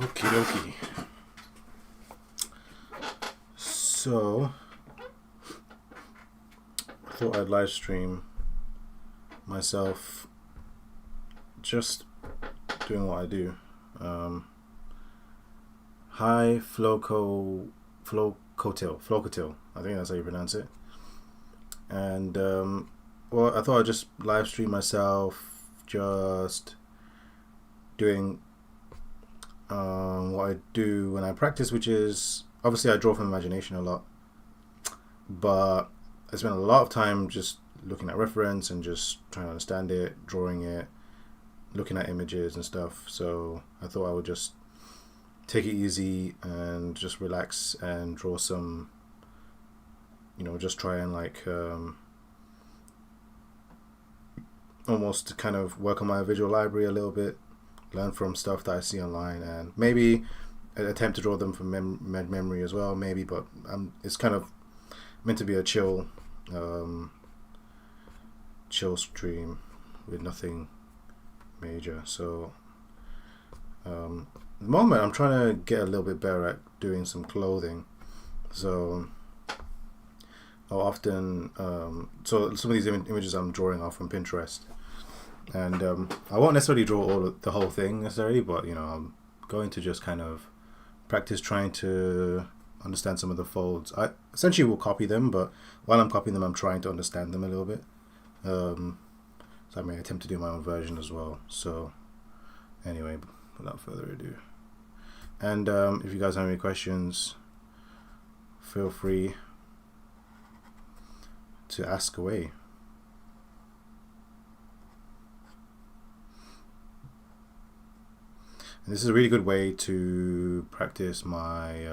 Okie dokie. So, I thought I'd live stream myself just doing what I do. Hi Flocotil. I think that's how you pronounce it. And well, I thought I'd just live stream myself just doing what I do when I practice, which is obviously I draw from imagination a lot, but I spend a lot of time just looking at reference and just trying to understand it, drawing it, looking at images and stuff. So I thought I would just take it easy and just relax and draw some, just try and almost kind of work on my visual library a little bit, learn from stuff that I see online, and maybe attempt to draw them from memory as well, maybe. But it's kind of meant to be a chill stream with nothing major. So at the moment I'm trying to get a little bit better at doing some clothing. So I'll often so some of these images I'm drawing are from Pinterest, and I won't necessarily draw the whole thing necessarily, but I'm going to just kind of practice trying to understand some of the folds. I essentially will copy them, but while I'm copying them, I'm trying to understand them a little bit. So I may attempt to do my own version as well. So anyway, without further ado, and if you guys have any questions, feel free to ask away. And this is a really good way to practice my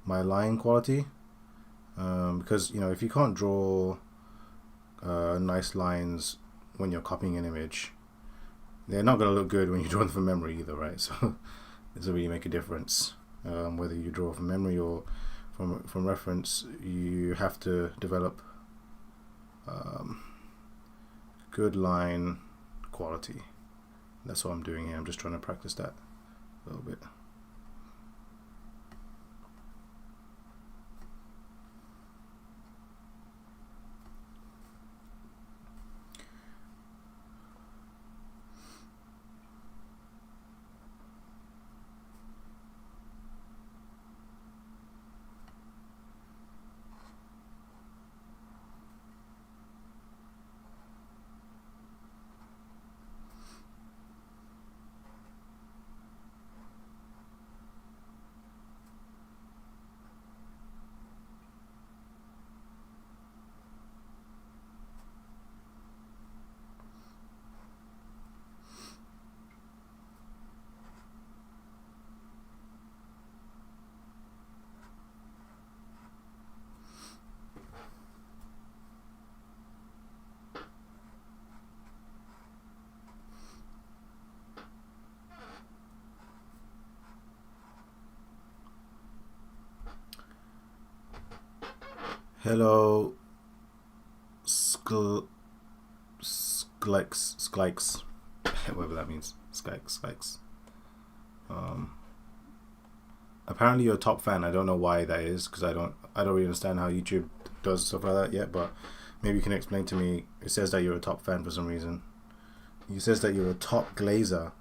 my line quality, because if you can't draw nice lines when you're copying an image, they're not going to look good when you draw them from memory either, right? So it doesn't really make a difference whether you draw from memory or from reference. You have to develop good line quality. That's what I'm doing here. I'm just trying to practice that a little bit. Hello, Sklikes, whatever that means. Sklikes. Apparently you're a top fan. I don't know why that is, because I don't really understand how YouTube does stuff like that yet. But maybe you can explain to me. It says that you're a top fan for some reason. It says that you're a top glazer.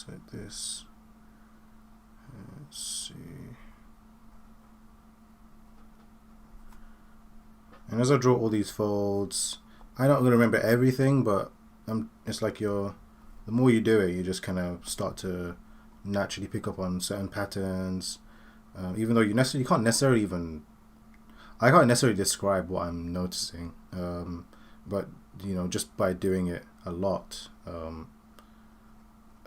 Like this. Let's see. And as I draw all these folds, I'm not going to remember everything, but it's like the more you do it, you just kind of start to naturally pick up on certain patterns, even though you can't necessarily even I can't necessarily describe what I'm noticing, but just by doing it a lot. Oh,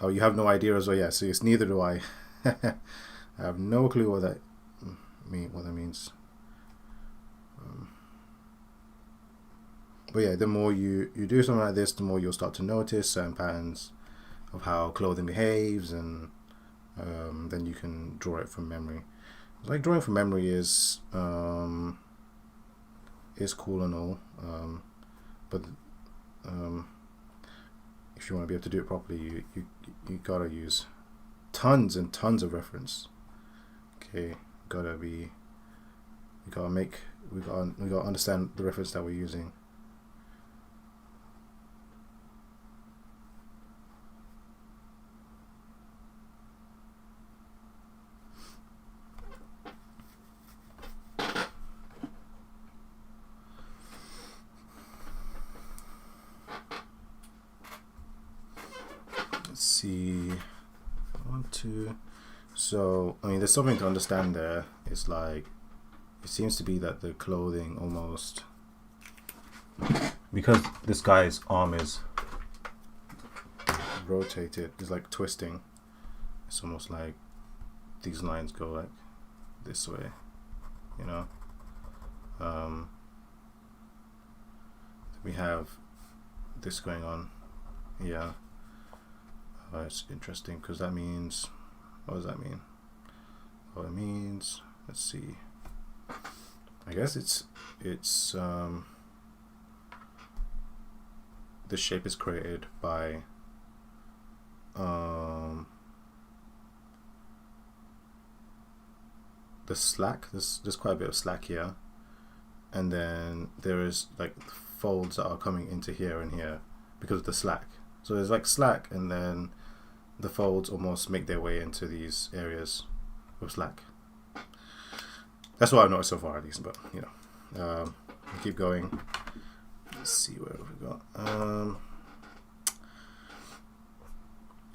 you have no idea as well. Yeah, so it's neither do I. I have no clue what that means. But yeah, the more you do something like this, the more you'll start to notice certain patterns of how clothing behaves, and then you can draw it from memory. Like drawing from memory is cool and all, but if you want to be able to do it properly, you gotta use tons and tons of reference. Okay, we gotta understand the reference that we're using. Let's see. So, I mean, there's something to understand there. It's like, it seems to be that the clothing almost, because this guy's arm is rotated, it's like twisting. It's almost like these lines go like this way, we have this going on. Yeah. It's interesting because that means, what does that mean? Well, it means, let's see, I guess it's the shape is created by the slack. There's quite a bit of slack here, and then there is like folds that are coming into here and here because of the slack. So there's like slack, and then the folds almost make their way into these areas of slack. That's what I've noticed so far, at least. But we'll keep going. Let's see where we got.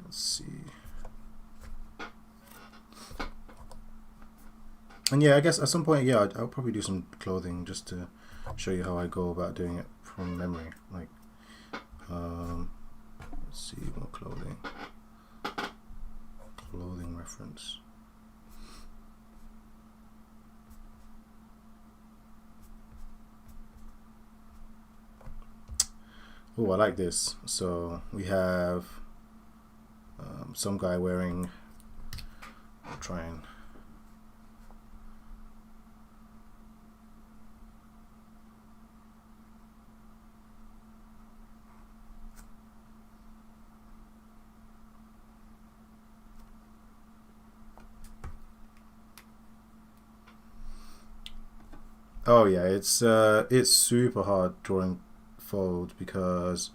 Let's see. And yeah, I guess at some point, yeah, I'll probably do some clothing just to show you how I go about doing it from memory. Like, let's see, more clothing reference. Oh, I like this. So we have some guy wearing, I'll try and oh yeah, it's super hard drawing folds because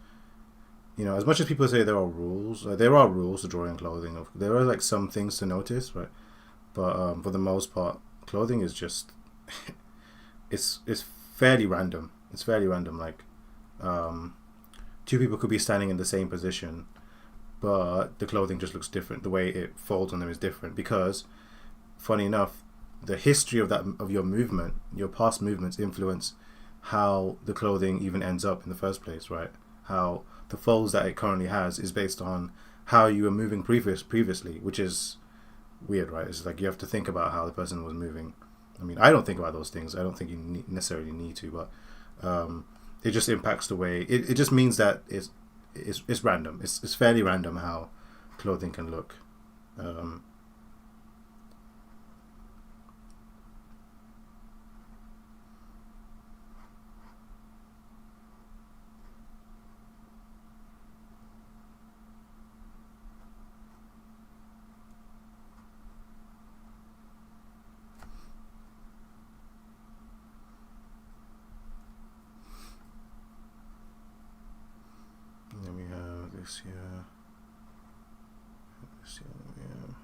as much as people say there are rules, to drawing clothing. There are like some things to notice, right? But for the most part, clothing is just it's fairly random. It's fairly random. Like two people could be standing in the same position, but the clothing just looks different. The way it folds on them is different because, funny enough, the history of your movement, your past movements influence how the clothing even ends up in the first place, right? How the folds that it currently has is based on how you were moving previously, which is weird, right? It's like you have to think about how the person was moving. I mean, I don't think about those things. I don't think you necessarily need to, but it just impacts the way. It just means that it's random. It's fairly random how clothing can look. And then we have this here. This here. Yeah.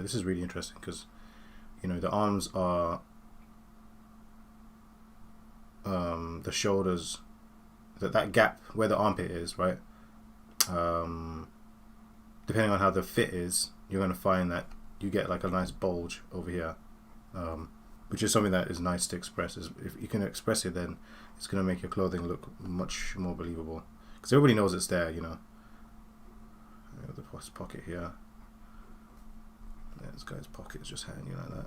this is really interesting because, you know, the arms are the shoulders, that gap where the armpit is, right? Depending on how the fit is, you're going to find that you get like a nice bulge over here, which is something that is nice to express. If you can express it, then it's going to make your clothing look much more believable, because everybody knows it's there, you know. The pocket here. Yeah, this guy's pocket is just hanging like that.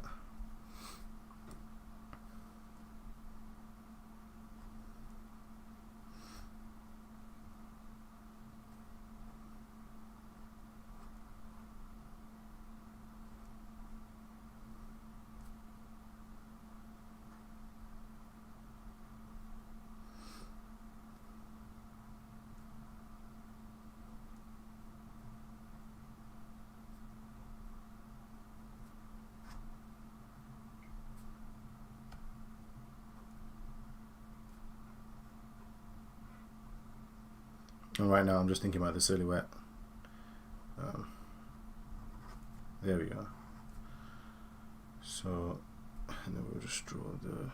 And right now I'm just thinking about the silhouette. There we go. So, and then we'll just draw the...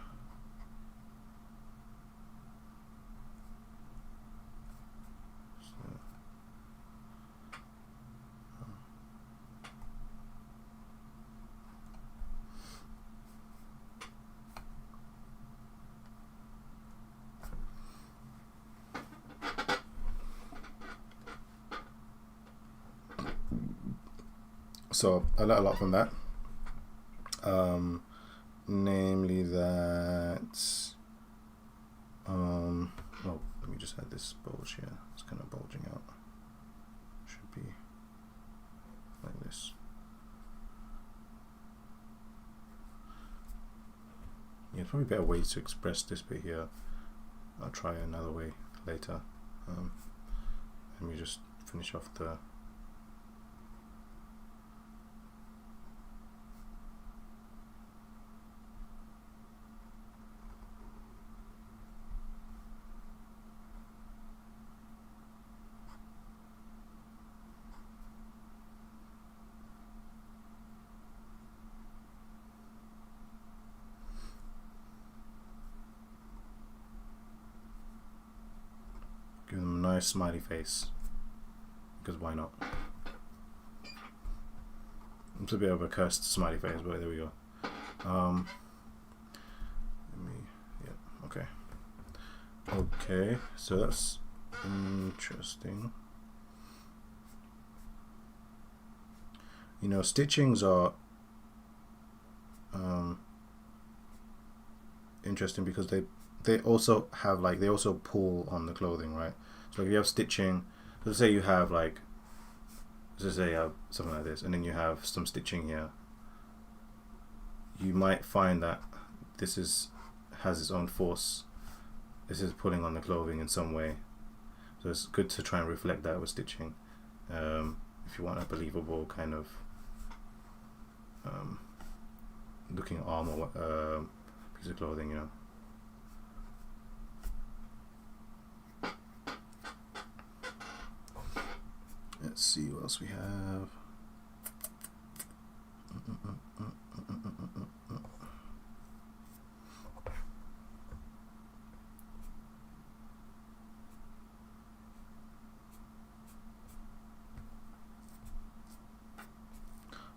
So I learned a lot from that, namely that, oh, let me just add this bulge here. It's kind of bulging out. Should be like this. Yeah, probably better ways to express this bit here. I'll try another way later. Let me just finish off the... Give them a nice smiley face, because why not? It's a bit of a cursed smiley face, but there we go. Okay, so that's interesting. You know, stitchings are interesting because they also have they also pull on the clothing, right? So if you have stitching, let's say you have let's say you have something like this, and then you have some stitching here, you might find that this has its own force. This is pulling on the clothing in some way, so it's good to try and reflect that with stitching, if you want a believable kind of looking arm or piece of clothing, you know. Let's see what else we have.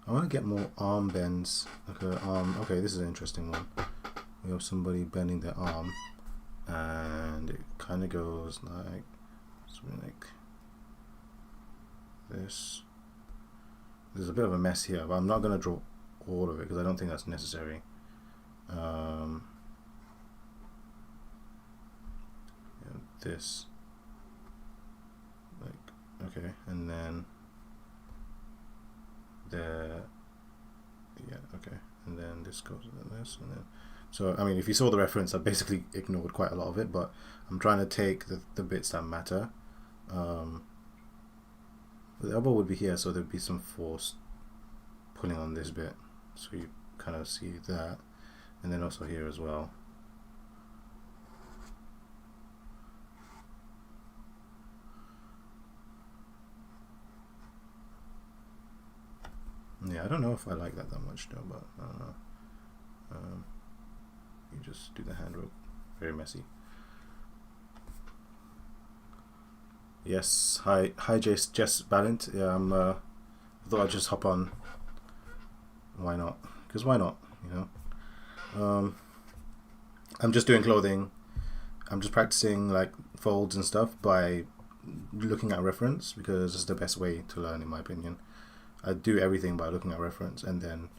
I want to get more arm bends, like a arm. Okay, this is an interesting one. We have somebody bending their arm, and it kind of goes like something like this. There's a bit of a mess here, but I'm not going to draw all of it because I don't think that's necessary. This, okay, and then okay, and then this goes like this, and then, so I mean, if you saw the reference, I basically ignored quite a lot of it, but I'm trying to take the bits that matter. The elbow would be here, so there'd be some force pulling on this bit, so you kind of see that, and then also here as well. Yeah, I don't know if I like that much though, but I don't know. You just do the hand rope, very messy. Yes, hi Jess Balint. Yeah, I thought I'd just hop on. Why not? Because why not? You know. I'm just doing clothing. I'm just practicing like folds and stuff by looking at reference, because it's the best way to learn, in my opinion. I do everything by looking at reference and then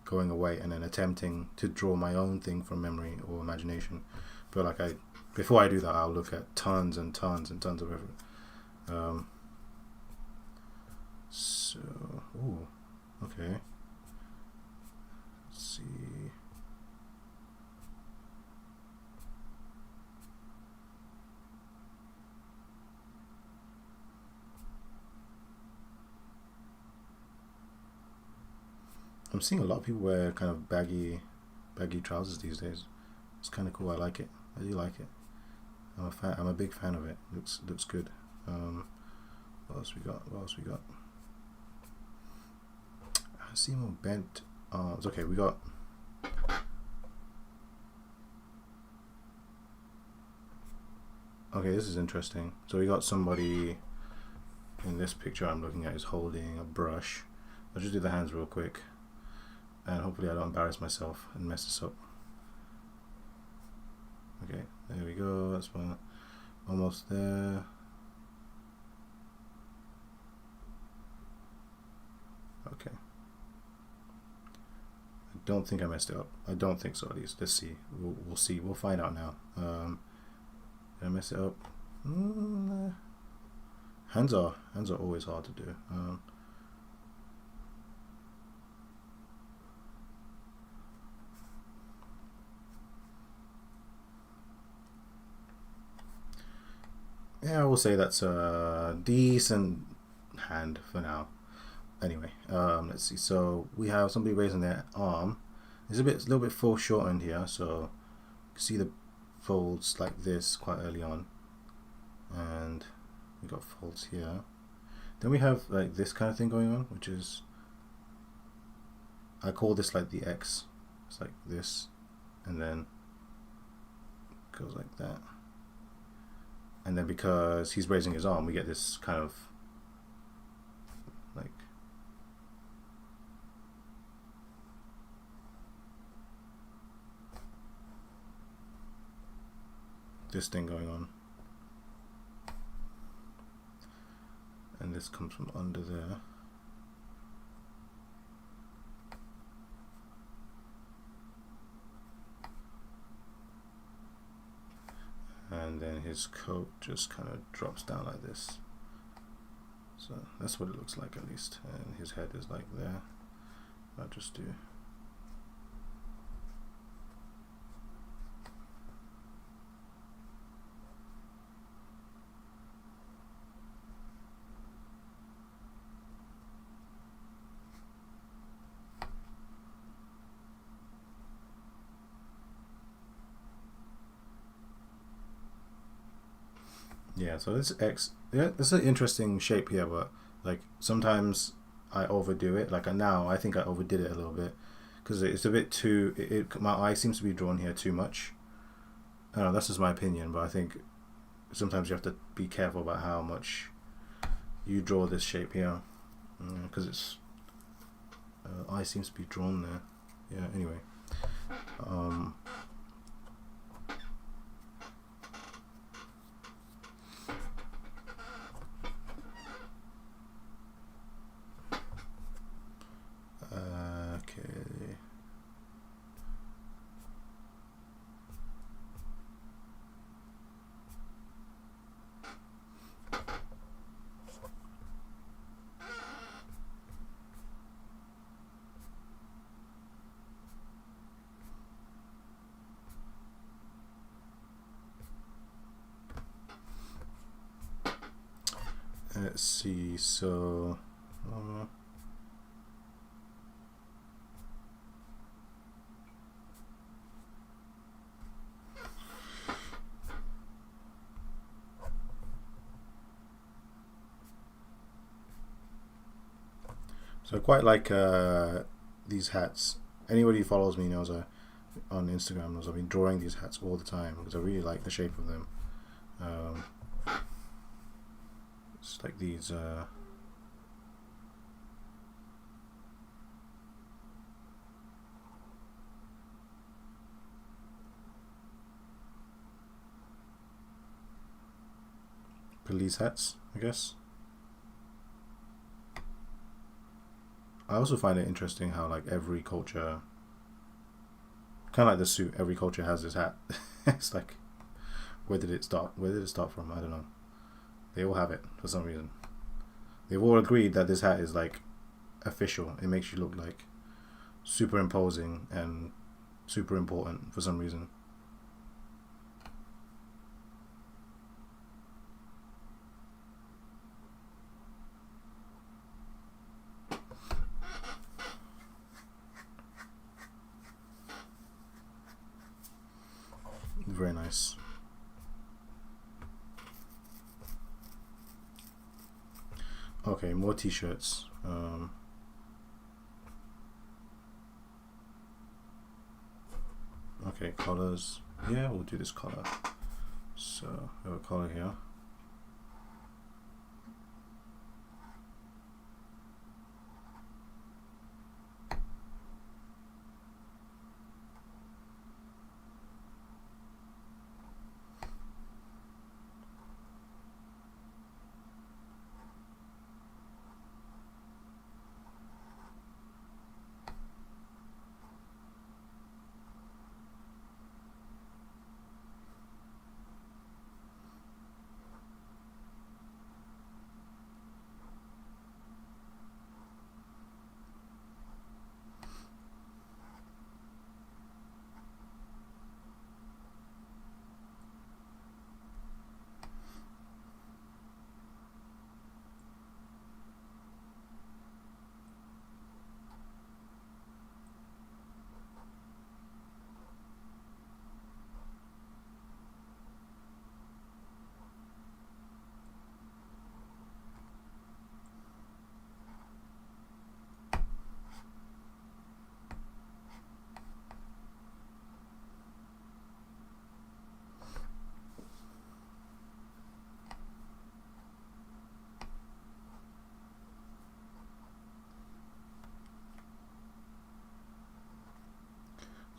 going away and then attempting to draw my own thing from memory or imagination. But like before I do that, I'll look at tons and tons and tons of reference. Ooh, okay. Let's see. I'm seeing a lot of people wear kind of baggy trousers these days. It's kind of cool. I like it. I do like it. I'm a fan. I'm a big fan of it. Looks good. What else we got? I see more bent arms. Okay, we got. Okay, this is interesting. So we got somebody in this picture I'm looking at is holding a brush. I'll just do the hands real quick, and hopefully I don't embarrass myself and mess this up. Okay, there we go. That's one. Almost there. Okay. I don't think I messed it up. I don't think so, at least. Let's see. We'll see. We'll find out now. Did I mess it up? Hands are always hard to do. Yeah, I will say that's a decent hand for now. Anyway, let's see. So we have somebody raising their arm. It's a little bit foreshortened here, so you can see the folds like this quite early on, and we got folds here. Then we have like this kind of thing going on, which is, I call this like the X. It's like this, and then it goes like that. And then because he's raising his arm, we get this kind of like this thing going on. And this comes from under there. And then his coat just kind of drops down like this. So that's what it looks like, at least. And his head is like there. I'll just do. Yeah, so this X, yeah, it's an interesting shape here, but like sometimes I overdo it. Like now, I think I overdid it a little bit because it's a bit too. My eye seems to be drawn here too much. I don't know, that's just my opinion, but I think sometimes you have to be careful about how much you draw this shape here, because it's eye seems to be drawn there. Yeah. Anyway. Okay. Let's see. So. So I quite like these hats. Anybody who follows me knows on Instagram knows I've been drawing these hats all the time because I really like the shape of them. Um, it's like these. Police hats, I guess. I also find it interesting how like every culture, kind of like the suit, every culture has this hat. It's like, where did it start? Where did it start from? I don't know. They all have it for some reason. They've all agreed that this hat is like official. It makes you look like super imposing and super important for some reason. Very nice. Okay, more t-shirts. Okay, colors. Yeah, we'll do this color. So, we have a color here.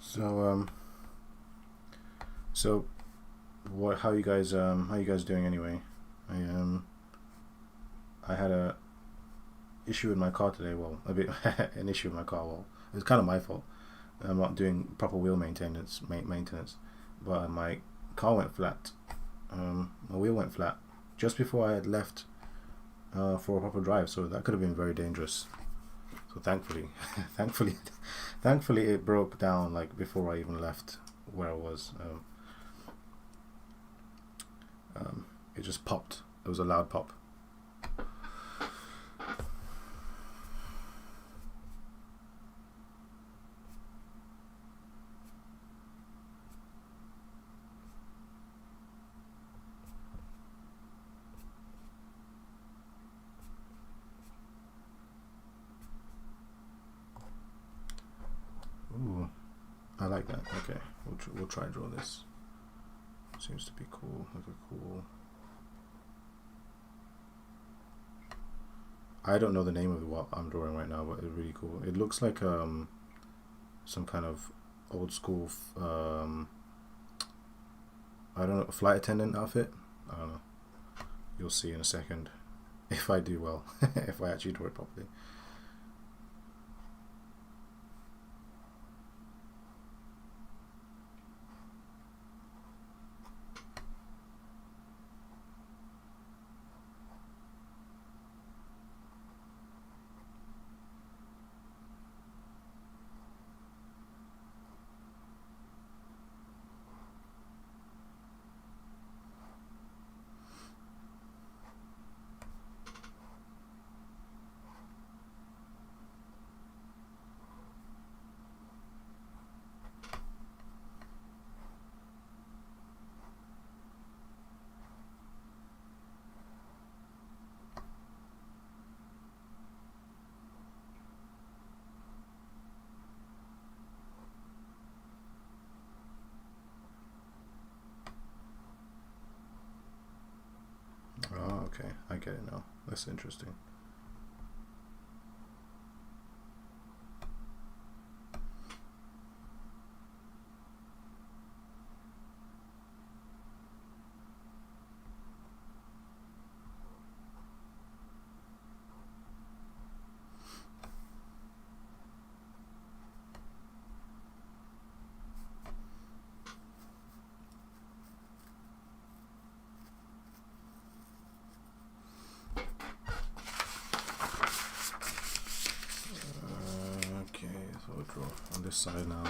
So, so what? How you guys? How you guys doing anyway? I had a issue with my car today. Well, a bit an issue with my car. Well, it was kind of my fault. I'm not doing proper wheel maintenance, but my car went flat. My wheel went flat just before I had left for a proper drive. So that could have been very dangerous. So thankfully, thankfully, thankfully it broke down like before I even left where I was. It just popped. It was a loud pop. Ooh, I like that. Okay, we'll try and draw this. Seems to be cool. Like a cool. I don't know the name of what I'm drawing right now, but it's really cool. It looks like some kind of old school I don't know, flight attendant outfit. I don't know. You'll see in a second if I do well. If I actually draw it properly. get it now. That's interesting. Draw on this side now.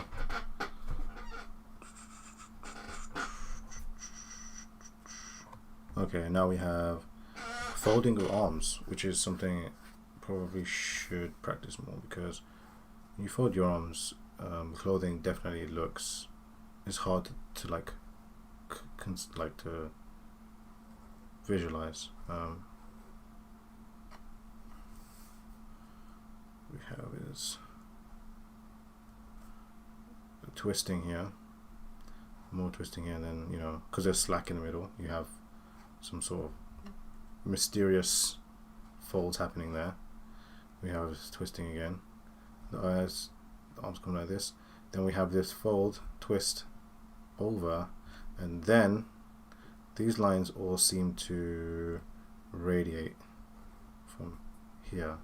Okay, now we have folding of arms, which is something probably should practice more, because when you fold your arms, clothing definitely looks, it's hard to like to visualize. We have is twisting here, more twisting here, and then, you know, because there's slack in the middle, you have some sort of mysterious folds happening there. We have twisting again, the arms come like this, then we have this fold, twist over, and then these lines all seem to radiate from here.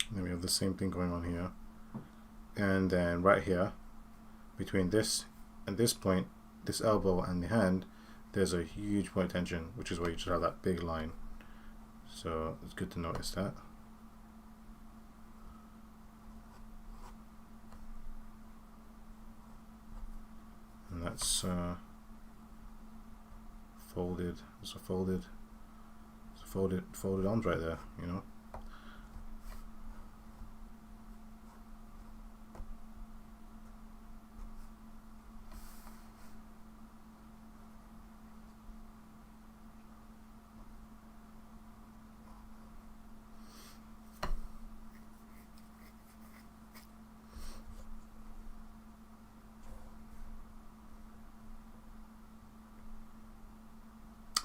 Then we have the same thing going on here, and then right here between this and this point, this elbow and the hand, there's a huge point of tension, which is where you just have that big line. So it's good to notice that. And that's folded. It's a folded arms right there, you know.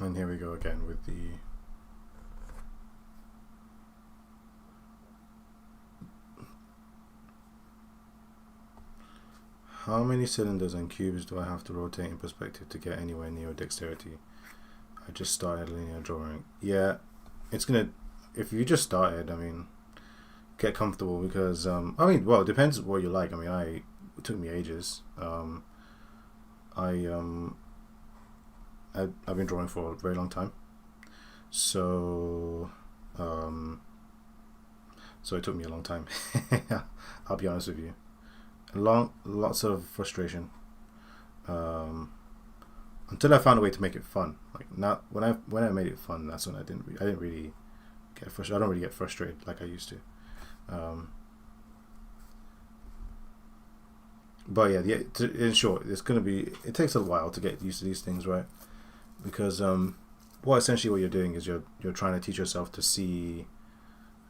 And here we go again with the how many cylinders and cubes do I have to rotate in perspective to get anywhere near dexterity? I just started linear drawing. Yeah, it's gonna, if you just started, I mean, get comfortable, because I mean, well, it depends what you like. I mean, it took me ages. I've been drawing for a very long time, so so it took me a long time. I'll be honest with you, lots of frustration, until I found a way to make it fun. Like, not when I made it fun, that's when I didn't really get frustrated. I don't really get frustrated like I used to. But yeah, in short, it takes a while to get used to these things, right? Because essentially what you're doing is you're trying to teach yourself to see,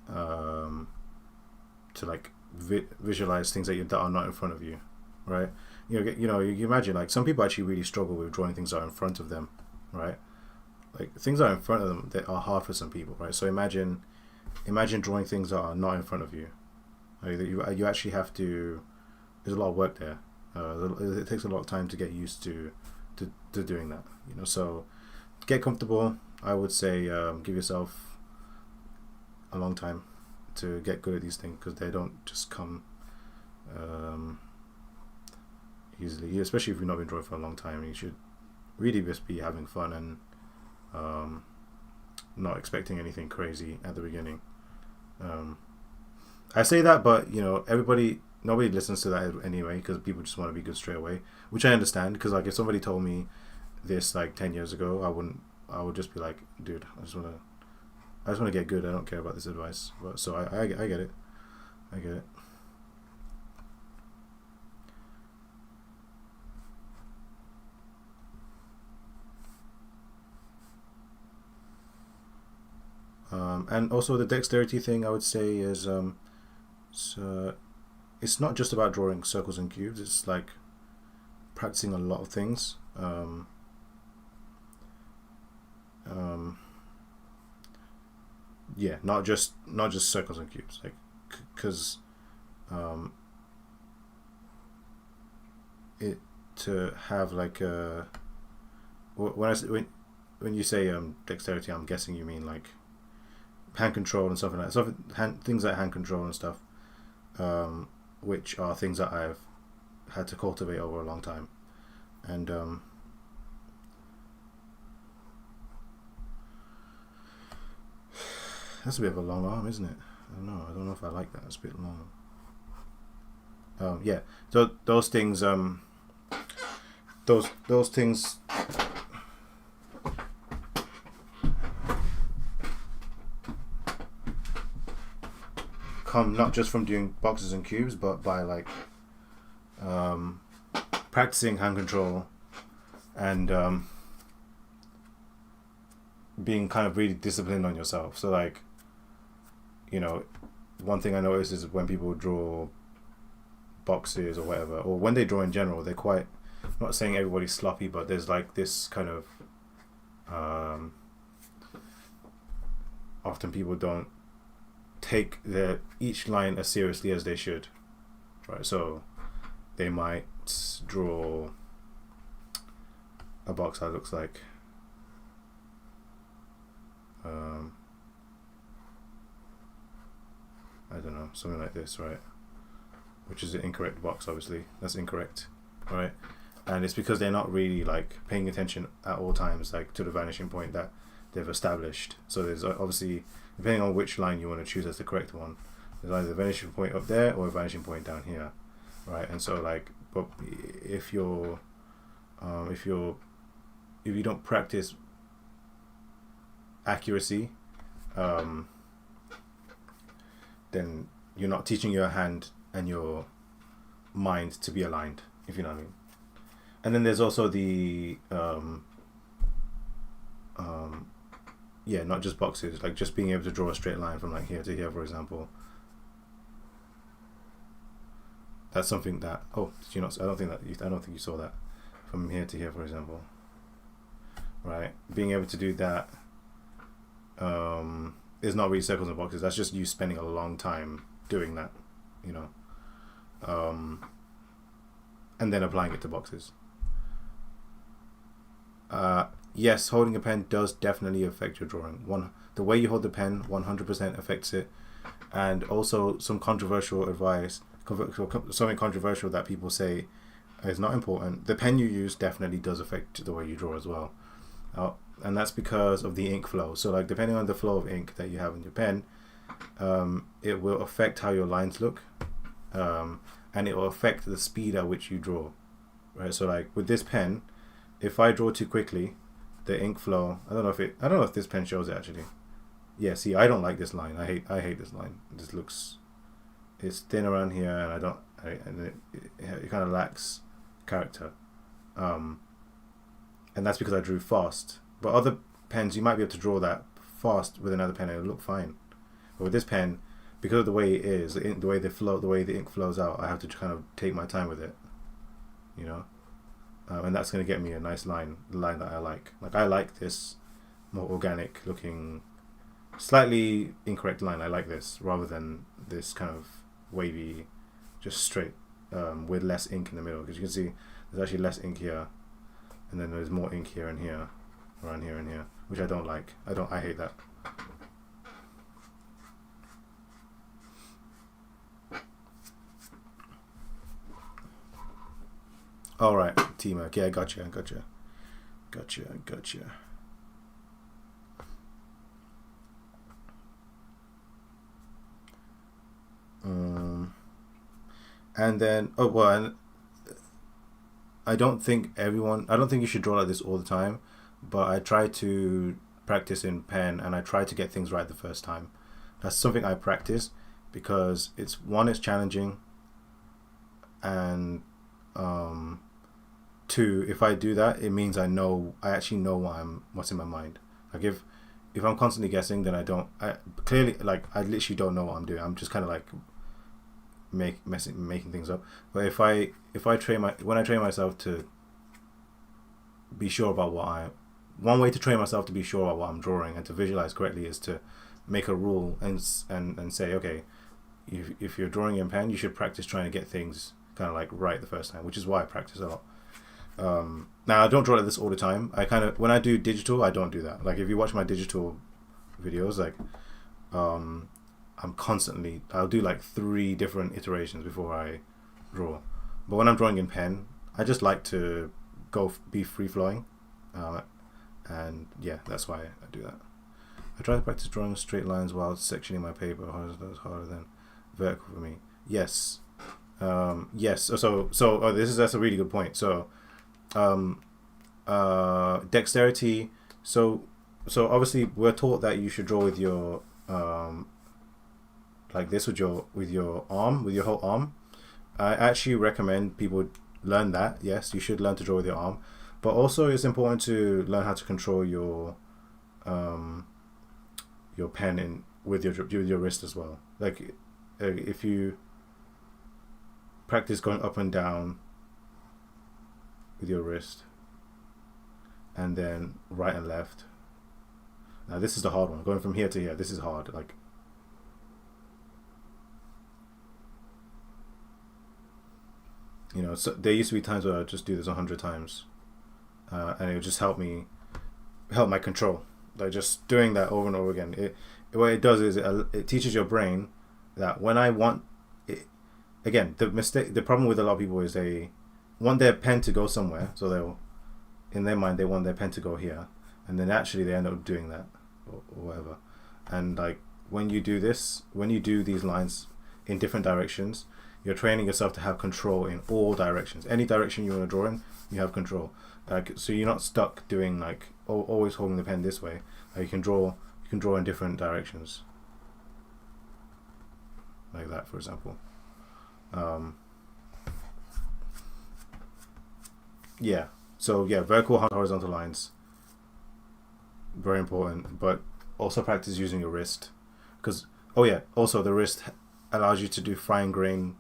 to like visualize things that are not in front of you, right? You imagine, like, some people actually really struggle with drawing things that are in front of them, right? Like, things that are in front of them that are hard for some people, right? So imagine drawing things that are not in front of you. Like, you actually have to. There's a lot of work there. It takes a lot of time to get used to doing that, you know. So get comfortable. I would say give yourself a long time to get good at these things, because they don't just come easily. Especially if you've not been drawing for a long time, you should really just be having fun and not expecting anything crazy at the beginning. I say that, but you know, everybody nobody listens to that anyway because people just want to be good straight away, which I understand. Because like if somebody told me this like 10 years ago, I would just be like, dude, I just want to get good. I don't care about this advice. But so I get it. I get it. And also the dexterity thing I would say is it's not just about drawing circles and cubes. It's like practicing a lot of things. Yeah, not just circles and cubes, like because it to have like a when you say dexterity, I'm guessing you mean like hand control and stuff like that. Things like hand control and stuff, which are things that I've had to cultivate over a long time, and that's a bit of a long arm, isn't it? I don't know if I like that. It's a bit long. Yeah. So those things, those things come not just from doing boxes and cubes, but by like practicing hand control and being kind of really disciplined on yourself. So like, you know, one thing I notice is when people draw boxes or whatever, or when they draw in general, they're quite, I'm not saying everybody's sloppy, but there's like this kind of often people don't take each line as seriously as they should, right? So they might draw a box that looks like I don't know, something like this, right? Which is an incorrect box, obviously. That's incorrect, right? And it's because they're not really like paying attention at all times, like to the vanishing point that they've established. So there's obviously, depending on which line you want to choose as the correct one, there's either a vanishing point up there or a vanishing point down here, right? And so like, but if you don't practice accuracy, then you're not teaching your hand and your mind to be aligned, if you know what I mean. And then there's also the yeah, not just boxes, like just being able to draw a straight line from like here to here, for example. That's something that, oh, did you not? I don't think you saw that from here to here, for example. Right, being able to do that is not really circles and boxes. That's just you spending a long time doing that, you know, and then applying it to boxes. Yes, holding a pen does definitely affect your drawing. The way you hold the pen 100% affects it. And also some controversial advice, something controversial that people say is not important. The pen you use definitely does affect the way you draw as well. And that's because of the ink flow. So like depending on the flow of ink that you have in your pen, it will affect how your lines look, and it will affect the speed at which you draw, right? So like with this pen, if I draw too quickly, the ink flow, I don't know if this pen shows it actually. Yeah, see, I don't like this line. I hate this line. It's thin around here, and it kind of lacks character. And that's because I drew fast. But other pens, you might be able to draw that fast with another pen and it'll look fine. But with this pen, because of the way it is, the way the ink flows out, I have to kind of take my time with it, you know. And that's going to get me a nice line, the line that I like. Like I like this more organic looking, slightly incorrect line. I like this rather than this kind of wavy, just straight, with less ink in the middle. Because you can see there's actually less ink here, and then there's more ink here and here, around here and here, which I don't like. I hate that. All right, T-Mac. Yeah, gotcha. And then, oh well, and I don't think you should draw like this all the time, but I try to practice in pen, and I try to get things right the first time. That's something I practice because it's challenging, and two, if I do that, it means I actually know what's in my mind. Like if I'm constantly guessing, then I literally don't know what I'm doing. I'm just kind of like making things up. But if I train myself to be sure about one way to train myself to be sure about what I'm drawing and to visualize correctly is to make a rule and say, okay, if you're drawing in pen, you should practice trying to get things kind of like right the first time, which is why I practice a lot. Now I don't draw like this all the time. When I do digital, I don't do that. Like if you watch my digital videos, like I'll do like 3 different iterations before I draw. But when I'm drawing in pen, I just like to be free flowing, and yeah, that's why I do that. I try to practice drawing straight lines while sectioning my paper. That's harder than vertical for me. Yes. Yes. That's a really good point. So, dexterity. So obviously we're taught that you should draw with your like this with your arm, with your whole arm. I actually recommend people learn that. Yes, you should learn to draw with your arm, but also it's important to learn how to control your pen with your wrist as well. Like if you practice going up and down with your wrist, and then right and left. Now this is the hard one. Going from here to here, this is hard. Like, so there used to be times where I'd just do this 100 times, and it would just help my control. Like just doing that over and over again. What it does is it teaches your brain that when I want it. Again, the problem with a lot of people is they want their pen to go somewhere, so in their mind they want their pen to go here, and then actually they end up doing that or whatever. And like when you do these lines in different directions, you're training yourself to have control in all directions. Any direction you want to draw in, you have control. Like, so you're not stuck doing like always holding the pen this way. Like, you can draw in different directions, like that, for example. Yeah. So yeah, vertical, horizontal lines, very important. But also practice using your wrist, because also the wrist allows you to do fine grain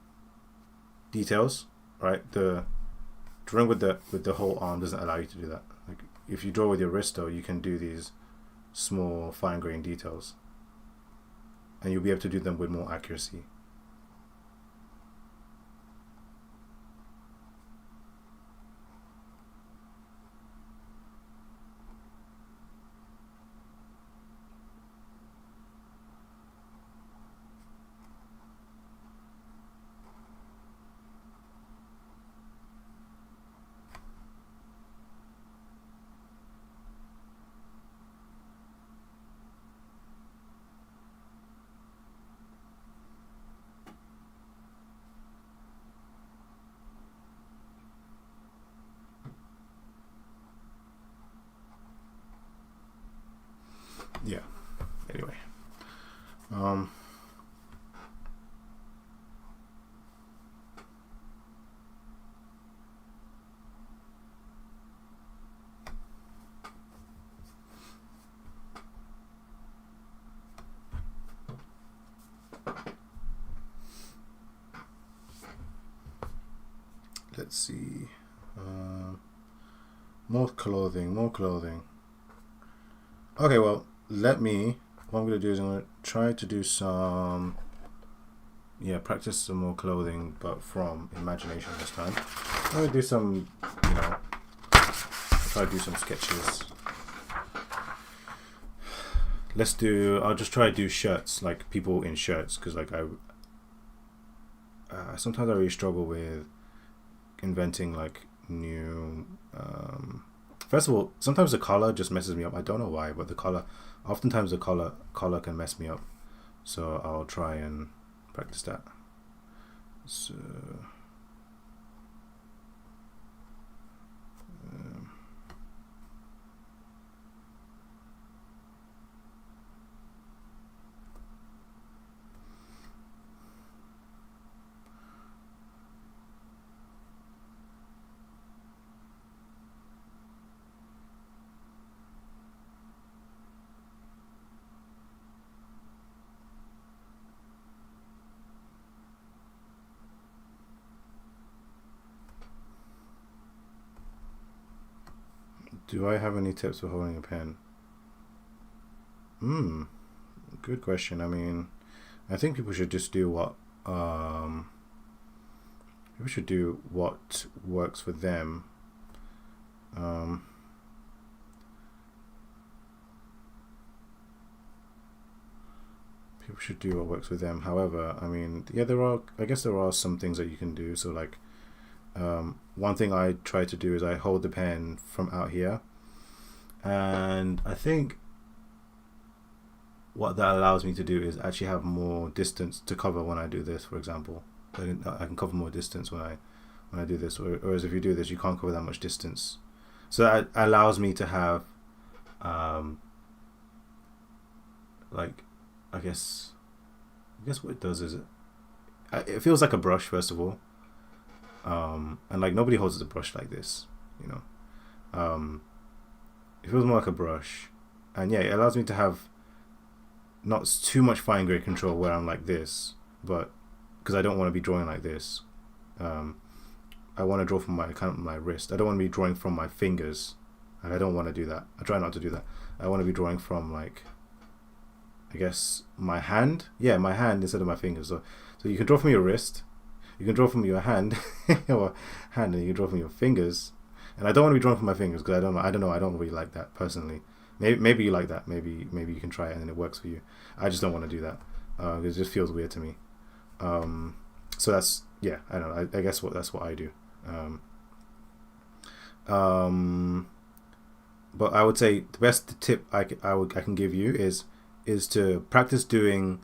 details, right? The drawing with the whole arm doesn't allow you to do that. Like if you draw with your wrist, though, you can do these small fine grain details, and you'll be able to do them with more accuracy. Yeah. Anyway. Let's see. More clothing. Okay, well, what I'm going to do is I'm going to try to do some, practice some more clothing, but from imagination this time. I'm going to do some, try to do some sketches. I'll just try to do shirts, like people in shirts, because like sometimes I really struggle with inventing like new, first of all, sometimes the color just messes me up. I don't know why, but oftentimes the color can mess me up. So I'll try and practice that. So Do I have any tips for holding a pen? Good question. I mean, I think people should just do what people should do what works for them. People should do what works for them. However, I mean, yeah, I guess there are some things that you can do. So like, one thing I try to do is I hold the pen from out here, and I think what that allows me to do is actually have more distance to cover when I do this. For example, I can cover more distance when I do this. Whereas if you do this, you can't cover that much distance. So that allows me to have, like, I guess what it does is it feels like a brush, first of all, and like nobody holds the brush like this, you know. It feels more like a brush, and yeah, it allows me to have not too much fine grained control where I'm like this, but because I don't want to be drawing like this, I want to draw from my wrist. I don't want to be drawing from my fingers, and I don't want to do that. I try not to do that. I want to be drawing from, like, I guess my hand. Yeah, my hand instead of my fingers. So you can draw from your wrist, you can draw from your hand, or hand, and you can draw from your fingers. And I don't want to be drawing from my fingers because I don't know. I don't really like that personally. Maybe you like that. Maybe you can try it and then it works for you. I just don't want to do that because it just feels weird to me. So that's, yeah. I don't know. I guess that's what I do. But I would say the best tip I can give you is to practice doing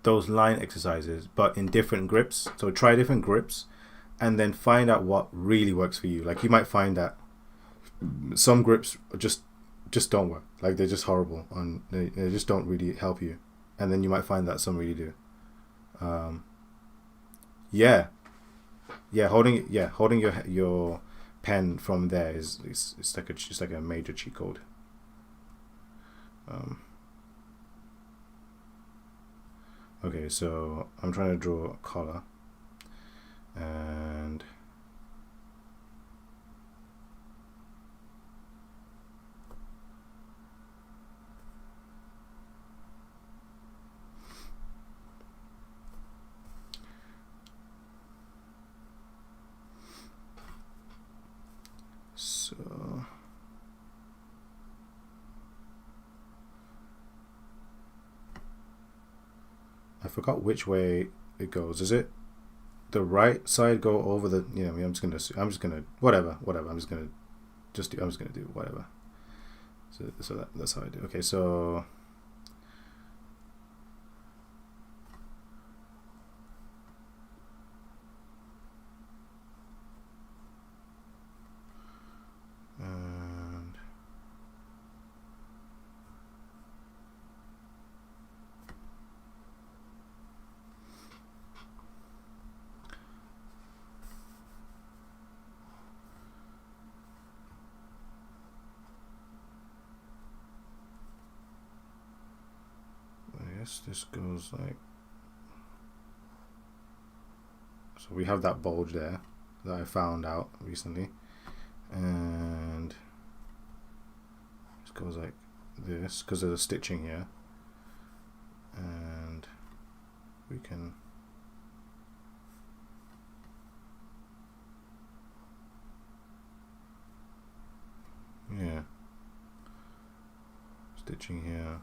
those line exercises, but in different grips. So try different grips, and then find out what really works for you. Like, you might find that some grips just don't work. Like, they're just horrible, and they just don't really help you. And then you might find that some really do. Holding your pen from there is it's like a major cheat code. Okay, so I'm trying to draw a collar, and so I forgot which way it goes. Is it the right side go over the? You know, I'm just gonna whatever. I'm just gonna do whatever. So that's how I do. Okay, so and I guess this goes like, so we have that bulge there that I found out recently, and it goes like this because there's a stitching here, and we can stitching here.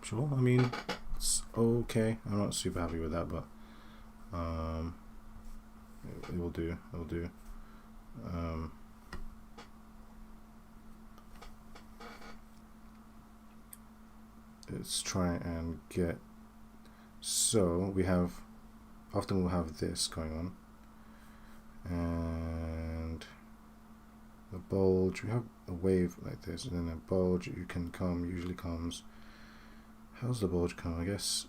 Sure, I mean, it's okay. I'm not super happy with that, but it will do. It'll do. Let's try and get. So often we'll have this going on, and the bulge. We have a wave like this, and then a bulge usually comes. How's the bulge come? I guess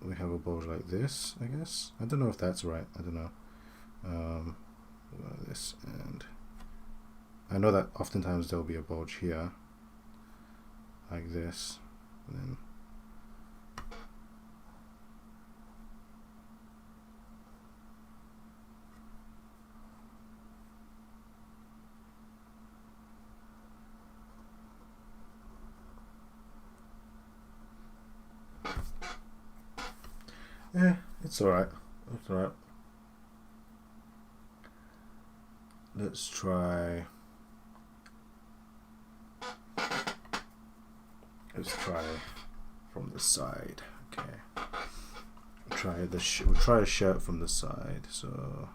we have a bulge like this, I guess. I don't know if that's right. I don't know. This, and I know that oftentimes there'll be a bulge here, like this, and then Yeah, it's alright. It's alright. Let's try. Let's try from the side. Okay. We'll try a shirt from the side. So.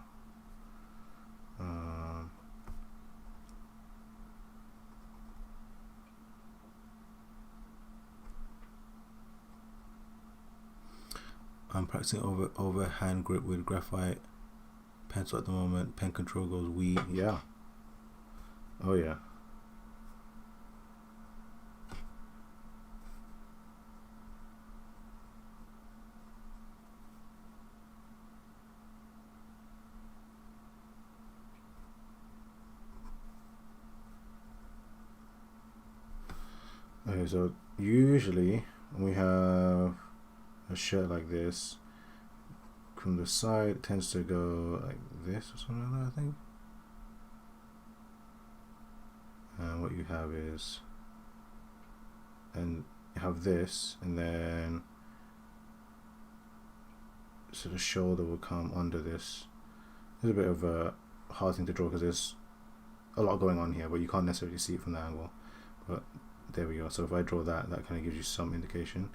I'm practicing over hand grip with graphite pencil at the moment. Pen control goes wee. Yeah. Oh yeah. Okay, so usually we have a shirt like this. From the side, it tends to go like this or something like that, I think. And what you have is, and you have this, and then so the shoulder will come under this. It's a bit of a hard thing to draw because there's a lot going on here, but you can't necessarily see it from the angle. But there we go. So if I draw that, that kind of gives you some indication.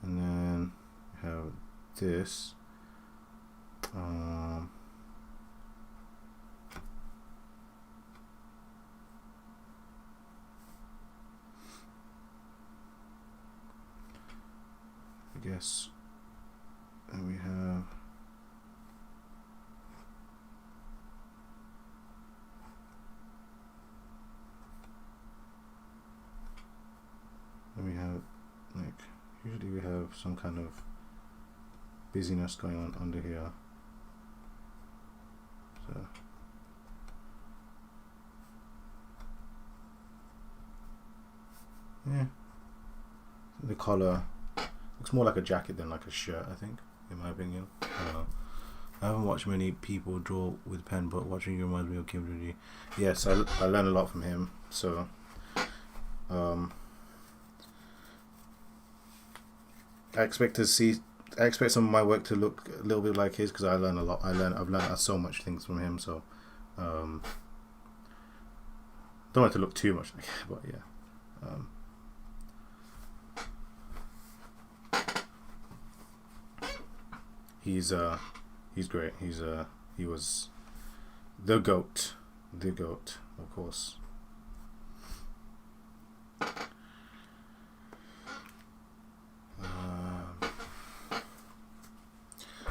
And then you have this. I guess, and we have like, usually we have some kind of busyness going on under here. So yeah, the collar looks more like a jacket than like a shirt, I think, in my opinion. I haven't watched many people draw with pen, but watching you reminds me of Kim Jong-un. Yes, I learned a lot from him. So I expect some of my work to look a little bit like his because I learn a lot. I've learned so much things from him. So don't want it to look too much like it, but yeah. He's great. He was the goat, of course.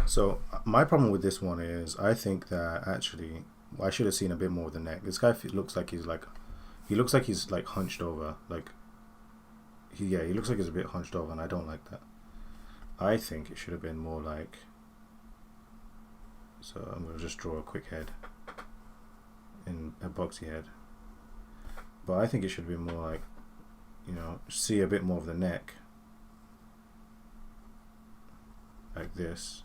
So my problem with this one is I think that actually I should have seen a bit more of the neck. This guy looks like he's like hunched over. Like he looks like he's a bit hunched over, and I don't like that. I think it should have been more like. So I'm gonna just draw a quick head in a boxy head. But I think it should be more like, see a bit more of the neck. Like this.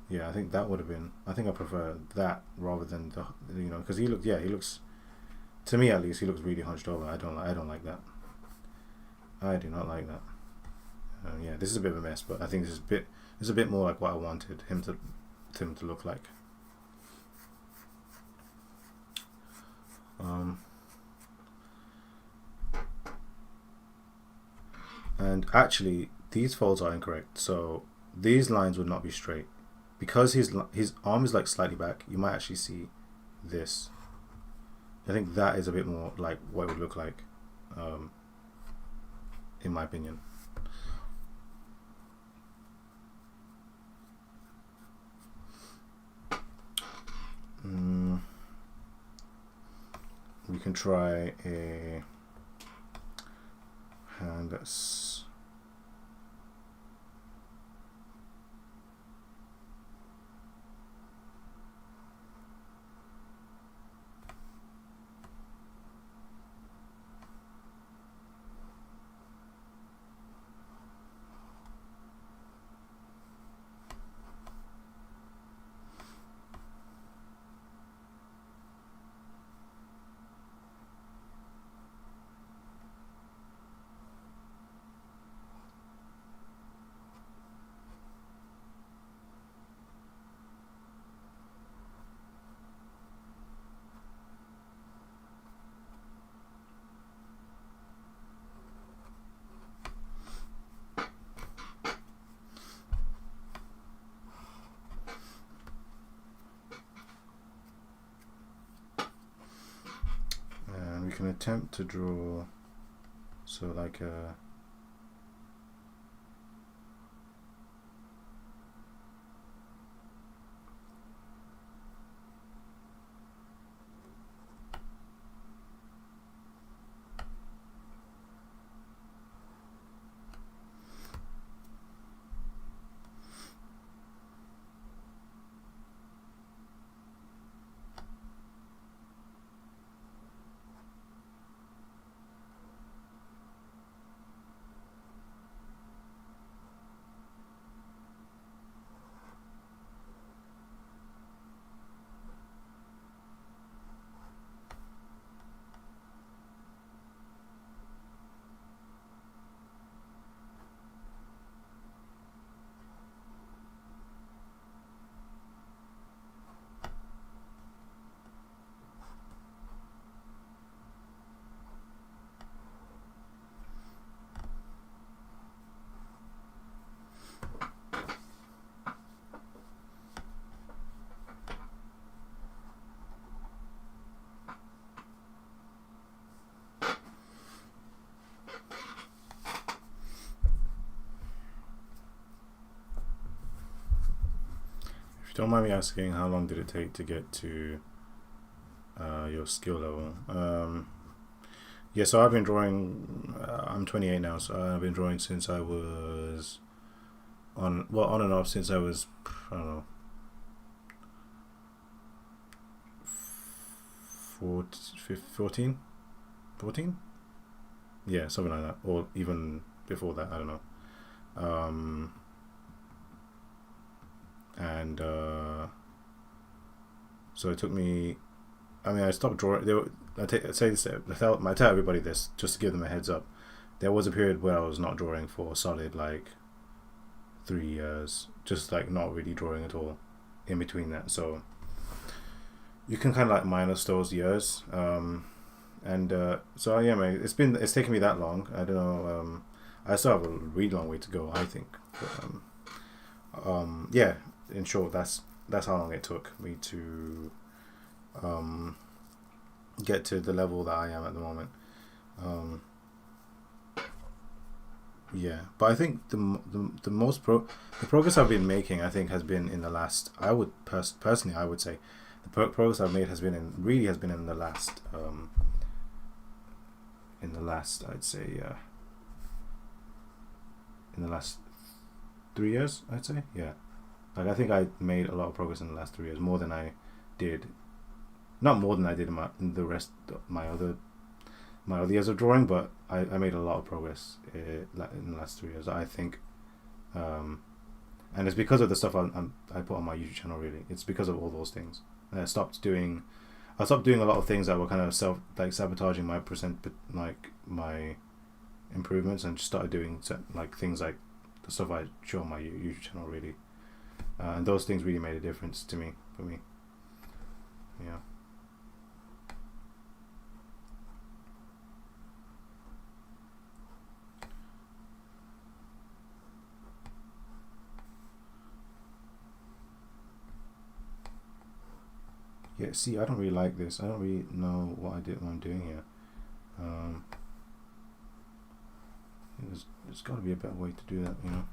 Yeah, I think that would have been. I think I prefer that rather than because he looks. To me, at least, he looks really hunched over. I don't like that. I do not like that. Yeah, this is a bit of a mess, but I think this is a bit more like what I wanted him to look like. And actually, these folds are incorrect. So these lines would not be straight because his arm is like slightly back. You might actually see this. I think that is a bit more like what it would look like, in my opinion. We can try a hand that's can attempt to draw, so like a If you don't mind me asking, how long did it take to get to your skill level? Yeah, so I've been drawing. I'm 28 now, so I've been drawing since I was on and off since I was, I don't know, 14? Yeah, something like that, or even before that. I don't know. And so it took me. I mean, I stopped drawing. I tell everybody this just to give them a heads up. There was a period where I was not drawing for a solid like 3 years, just like not really drawing at all. In between that, so you can kind of like minus those years. So yeah, mate, it's taken me that long. I don't know. I still have a really long way to go, I think. But, yeah. In short, that's how long it took me to get to the level that I am at the moment. Yeah, but I think the progress I've been making, I think, has been in the last. I would personally, I would say, the progress I've made has been in the last. I'd say, in the last 3 years, I'd say, yeah. Like, I think I made a lot of progress in the last 3 years, more than I did. Not more than I did in the rest of my other years of drawing, but I made a lot of progress in the last 3 years, I think. And it's because of the stuff I put on my YouTube channel. Really, it's because of all those things. And I stopped doing a lot of things that were kind of sabotaging my improvements, and just started doing like things like the stuff I show on my YouTube channel, really. And those things really made a difference for me. Yeah. Yeah, see, I don't really like this. I don't really know what I'm doing here. There's got to be a better way to do that, you know.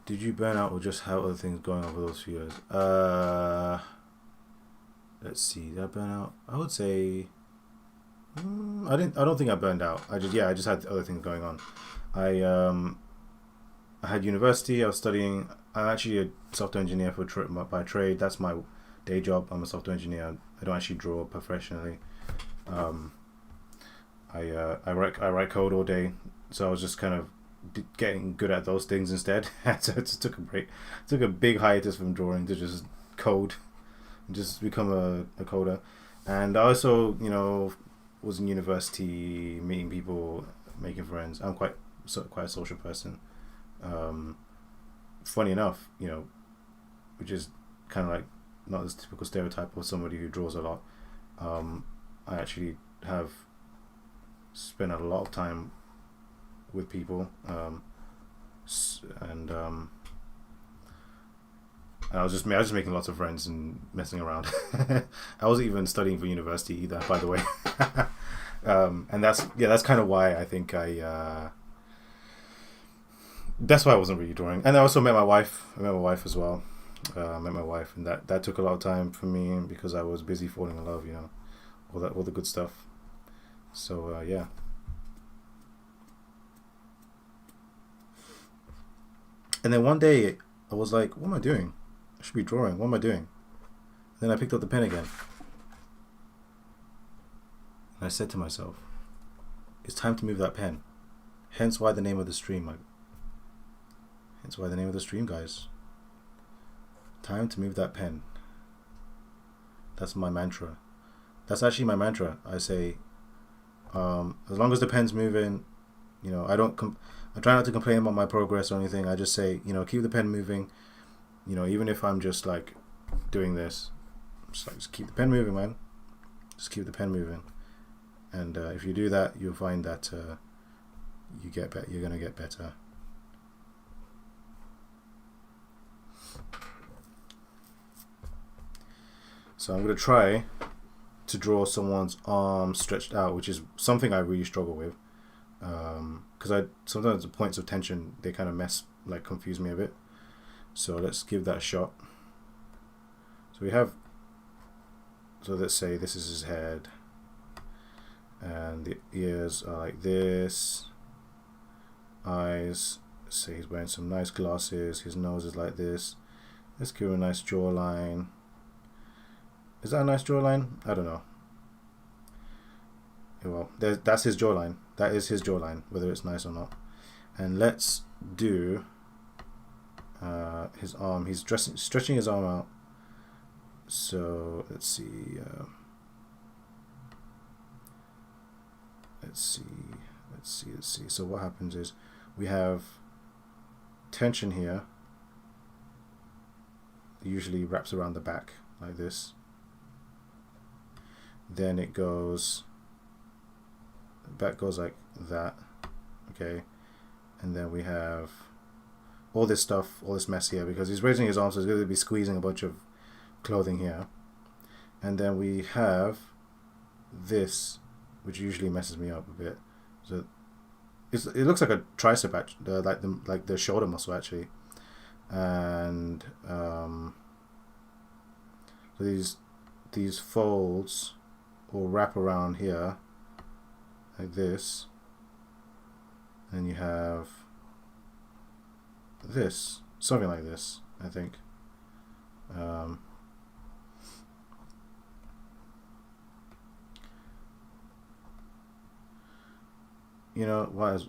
Did you burn out or just have other things going on for those few years? Let's see. Did I burn out? I would say I don't think I burned out. I just had other things going on. I had university. I was studying. I'm actually a software engineer by trade. That's my day job. I'm a software engineer. I don't actually draw professionally. I write code all day, so I was just kind of getting good at those things instead. So I just took a break. Took a big hiatus from drawing to just code, and just become a coder. And I also, was in university, meeting people, making friends. I'm quite a social person. Funny enough, which is kind of like not this typical stereotype of somebody who draws a lot. I actually have spent a lot of time with people, and And I was just making lots of friends and messing around. I wasn't even studying for university either, by the way. And that's kind of why I think that's why I wasn't really drawing. And I also met my wife. I met my wife as well. I met my wife, and that took a lot of time for me because I was busy falling in love, all the good stuff. So yeah. And then one day I was like, what am I doing? I should be drawing. What am I doing? Then I picked up the pen again. And I said to myself, it's time to move that pen. Hence why the name of the stream. Hence why the name of the stream, guys. Time to move that pen. That's my mantra. That's actually my mantra. I say, as long as the pen's moving, I try not to complain about my progress or anything. I just say, keep the pen moving. Even if I'm just like doing this, just keep the pen moving, man. Just keep the pen moving. And if you do that, you'll find that you're gonna get better. So I'm going to try to draw someone's arm stretched out, which is something I really struggle with. Because sometimes the points of tension, they kind of confuse me a bit. So let's give that a shot. So let's say this is his head. And the ears are like this. Eyes, say he's wearing some nice glasses. His nose is like this. Let's give him a nice jawline. Is that a nice jawline? I don't know. Well, that's his jawline. That is his jawline, whether it's nice or not. And let's do his arm. He's stretching his arm out. So let's see. Let's see. So what happens is we have tension here. It usually wraps around the back like this. Then it goes, back goes like that, okay, and then we have all this stuff, all this mess here, because he's raising his arms, so he's going to be squeezing a bunch of clothing here. And then we have this, which usually messes me up a bit. So it looks like a tricep, like the shoulder muscle actually, and so these folds will wrap around here like this, and you have this, something like this, I think.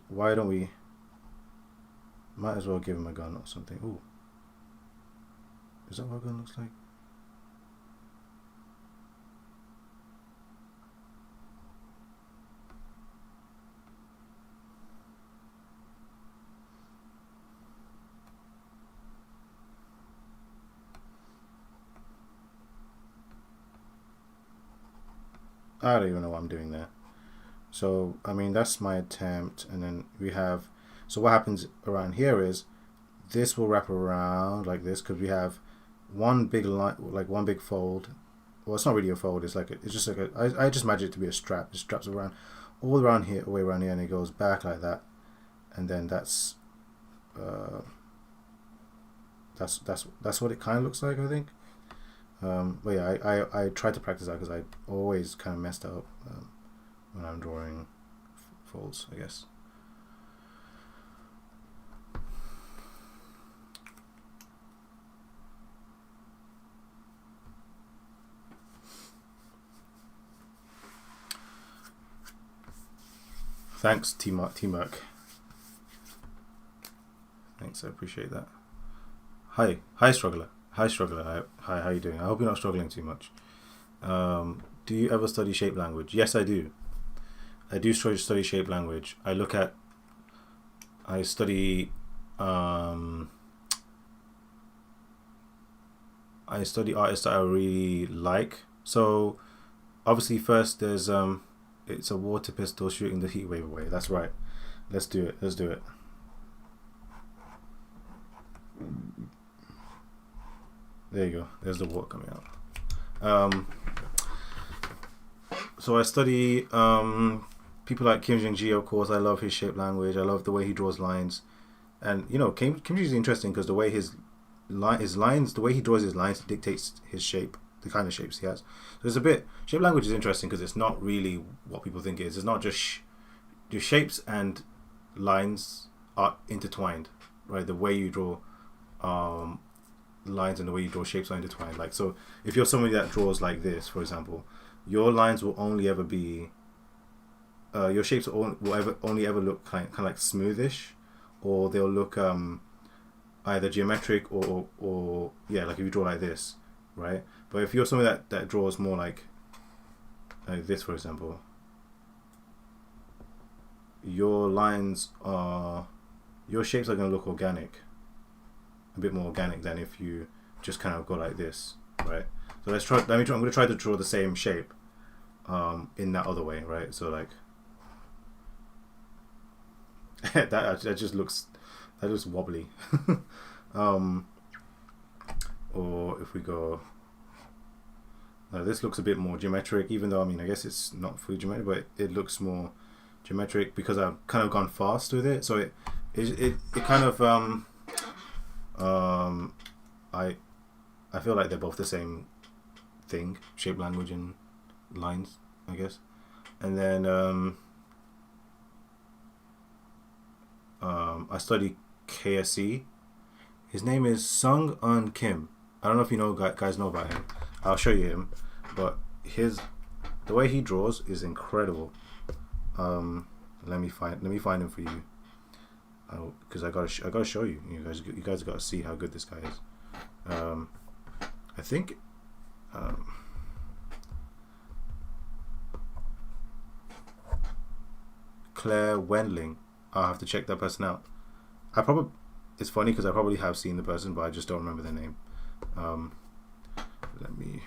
Why don't we, might as well give him a gun or something. Ooh, is that what a gun looks like? I don't even know what I'm doing there. So, I mean, that's my attempt. And then we have, so what happens around here is this will wrap around like this, because we have one big line, like one big fold. Well, it's not really a fold. It's just like I just imagine it to be a strap. It straps around all around here, way around here, and it goes back like that. And then that's what it kind of looks like, I think. But yeah, I tried to practice that because I always kind of messed up when I'm drawing folds, I guess. Thanks, T-Merc. Thanks, I appreciate that. Hi, Struggler. Hi, Struggler. Hi, how you doing? I hope you're not struggling too much. Do you ever study shape language? Yes, I do. I do study shape language. I study artists that I really like. So, obviously, first there's it's a water pistol shooting the heat wave away. That's right. Let's do it. Let's do it. There you go. There's the water coming out. So I study people like Kim Jong-gi, of course. I love his shape language. I love the way he draws lines. And, you know, Kim Jong-gi is interesting because the way his lines, the way he draws his lines dictates his shape, the kind of shapes he has. So it's a bit, shape language is interesting because it's not really what people think it is. It's not just your shapes and lines are intertwined, right? The way you draw lines and the way you draw shapes are intertwined. Like, so if you're somebody that draws like this, for example, your lines will only ever be your shapes will only ever look kind of like smoothish, or they'll look either geometric or yeah, like if you draw like this, right? But if you're somebody that draws more like this, for example, your lines are, your shapes are going to look organic, a bit more organic than if you just kind of go like this, right? So let's try. I'm going to try to draw the same shape in that other way, right? So like that just looks, that looks wobbly. Or if we go, this looks a bit more geometric, even though I mean I guess it's not fully geometric, but it looks more geometric because I've kind of gone fast with it. So it kind of I feel like they're both the same thing, shape language and lines, I guess. And then I study KSE. His name is Sung Eun Kim. I don't know if you know guys know about him. I'll show you him, but the way he draws is incredible. Let me find him for you. Because I gotta show you. You guys gotta see how good this guy is. I think. Claire Wendling. I'll have to check that person out. It's funny because I probably have seen the person, but I just don't remember their name. Let me.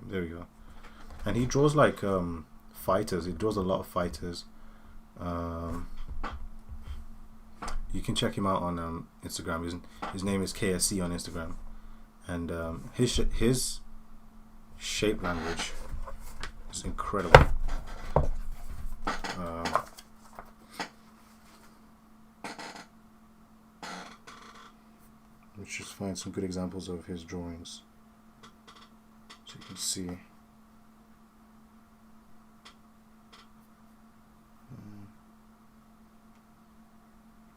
There we go. And he draws like fighters. He draws a lot of fighters. You can check him out on Instagram. His name is KSC on Instagram, and his shape language is incredible. Let's just find some good examples of his drawings, so you can see.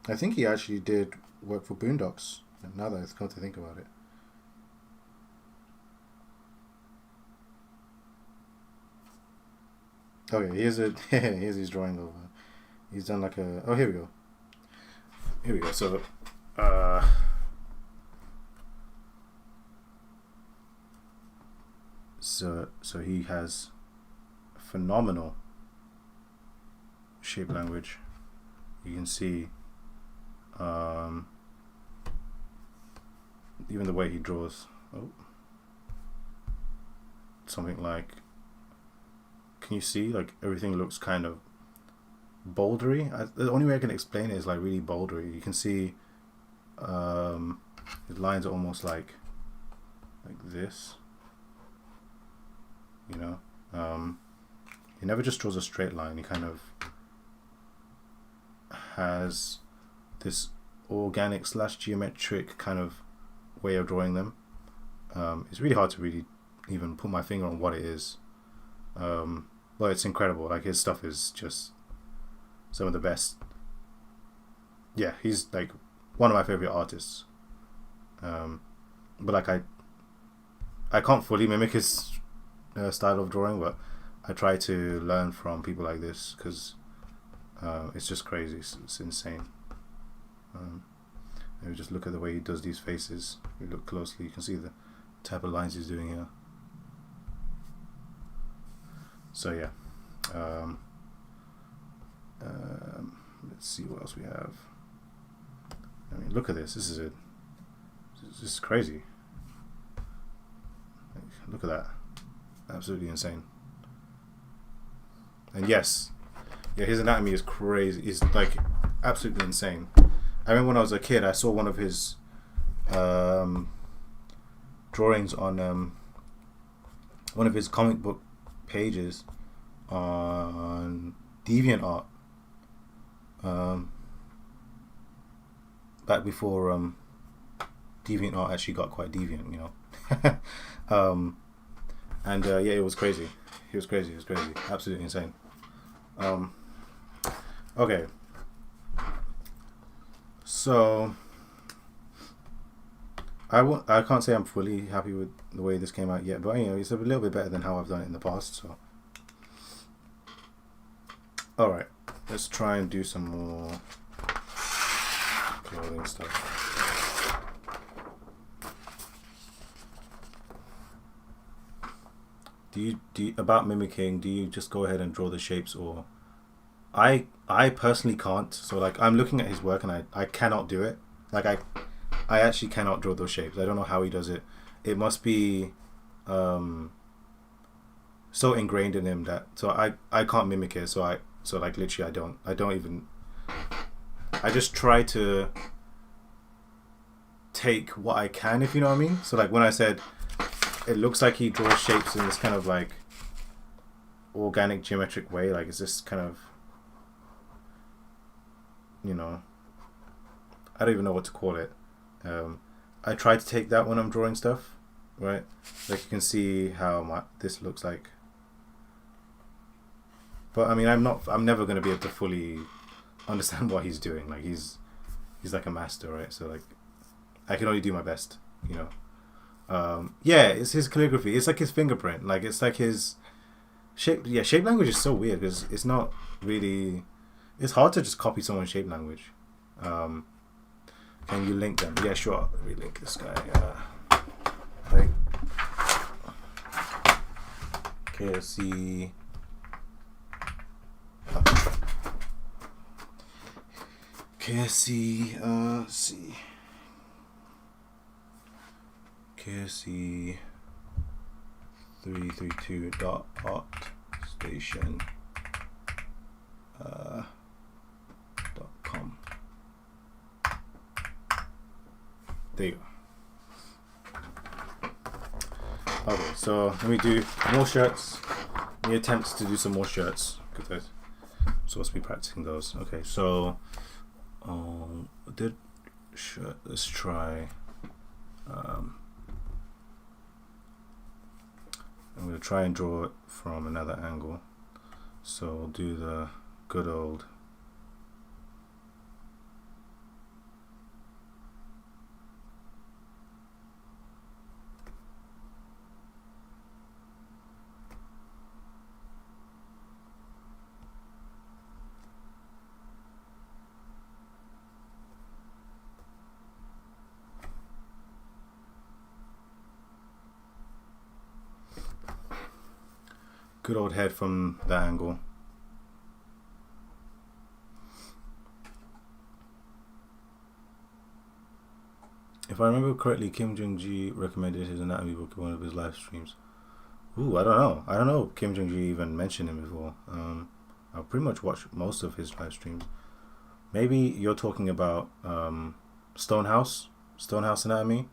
I think he actually did work for Boondocks, now that I've come to think about it. Okay, here's his drawing of. He's done like a. Oh, here we go. Here we go. So, so he has phenomenal shape language. You can see. Even the way he draws, something like, can you see, like everything looks kind of bouldery? The only way I can explain it is like really bouldery. You can see his lines are almost like this, you know. He never just draws a straight line. He kind of has this organic / geometric kind of way of drawing them. It's really hard to really even put my finger on what it is, but it's incredible. Like his stuff is just some of the best. Yeah, he's like one of my favorite artists. But like I can't fully mimic his style of drawing, but I try to learn from people like this because it's just crazy. It's insane. Maybe just look at the way he does these faces. If you look closely, you can see the type of lines he's doing here. So yeah, let's see what else we have. I mean, look at this. This is crazy. Look at that. absolutely insane. And yes, yeah, his anatomy is crazy. It's like absolutely insane. I remember when I was a kid, I saw one of his drawings on one of his comic book pages on DeviantArt, back before DeviantArt actually got quite deviant, you know. And yeah, it was crazy. It was crazy. Absolutely insane. Okay. So I can't say I'm fully happy with the way this came out yet, but you know, it's a little bit better than how I've done it in the past. So, all right, let's try and do some more clothing stuff. Do you about mimicking? Do you just go ahead and draw the shapes, or I personally can't. So like I'm looking at his work and I cannot do it. Like I actually cannot draw those shapes. I don't know how he does it. It must be so ingrained in him that I can't mimic it. So like literally I don't even. I just try to take what I can, if you know what I mean. So like when I said it looks like he draws shapes in this kind of like organic geometric way, like it's just kind of, you know, I don't even know what to call it. I try to take that when I'm drawing stuff, right? Like you can see how this looks like. But I mean, I'm never going to be able to fully understand what he's doing. Like he's like a master, right? So like I can only do my best, you know. Yeah, it's his calligraphy. It's like his fingerprint. Like it's like his shape. Yeah, shape language is so weird because it's not really. It's hard to just copy someone's shape language. Can you link them? Yeah, sure. Let me link this guy. Like KSC. KSC. See. KSC 332.artstation. .com. There you go. Okay, so let me do more shirts. Let me attempt to do some more shirts because I'm supposed to be practicing those. Okay, so did shirt. Let's try. I'm gonna try and draw it from another angle. So we'll do the good old. Good old head from that angle. If I remember correctly, Kim Jong-gi recommended his anatomy book in one of his live streams. Ooh, I don't know. I don't know if Kim Jong-gi even mentioned him before. I've pretty much watched most of his live streams. Maybe you're talking about Stonehouse Anatomy.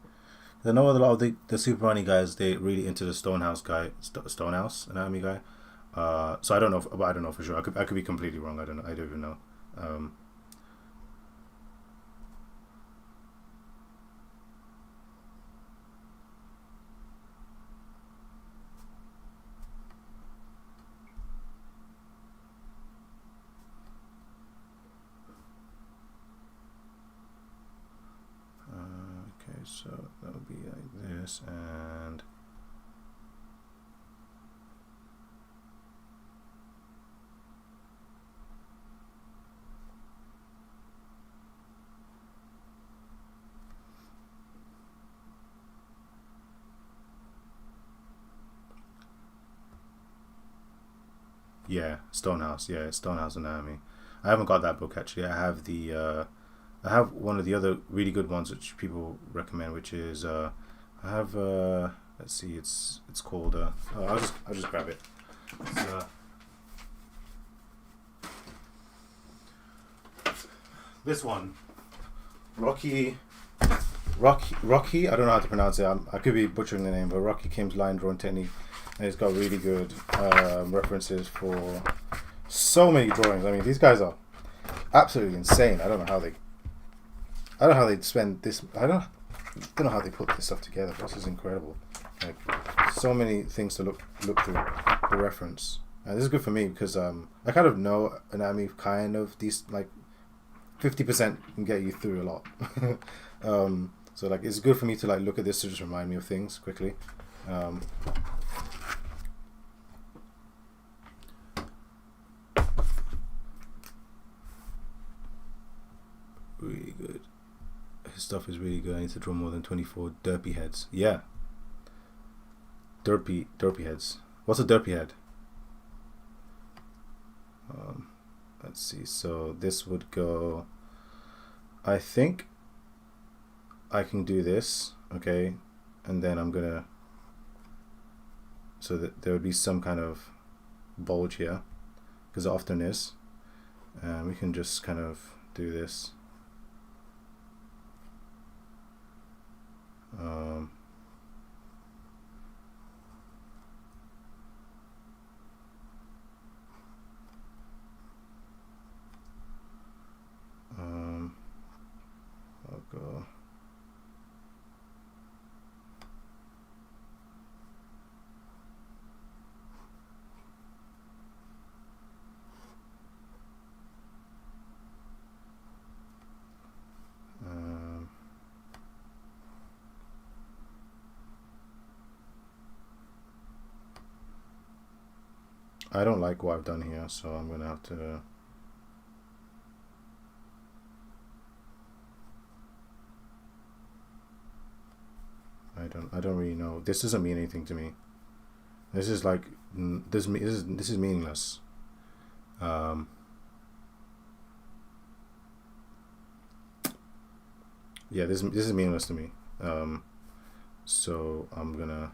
I know a lot of the Super Money guys, they really into the Stonehouse Anatomy guy. So I don't know. I don't know for sure. I could be completely wrong. I don't know. I don't even know. Okay, so that would be like this and. Yeah, Stonehouse. Yeah, Stonehouse Anatomy. I haven't got that book actually. I have I have one of the other really good ones which people recommend, which is I have Let's see. It's called. Oh, I'll just grab it. This one, Rocky. I don't know how to pronounce it. I could be butchering the name, but Rocky Kim's line drawing technique, and it's got really good references for so many drawings. I mean, these guys are absolutely insane. I don't know how they spend this. I don't know how they put this stuff together. This is incredible. Like, so many things to look through the reference. And this is good for me because I kind of know anatomy, kind of these like 50% can get you through a lot. So like it's good for me to like look at this to just remind me of things quickly. Really good. His stuff is really good. I need to draw more than 24 derpy heads. Yeah. Derpy heads. What's a derpy head? Let's see. So this would go. I think I can do this, okay, and then I'm gonna. So that there would be some kind of bulge here, because it often is, and we can just kind of do this. I'll go. I don't like what I've done here, so I'm gonna have to. I don't really know. This doesn't mean anything to me. This is like this is meaningless. Yeah, this is meaningless to me. So I'm gonna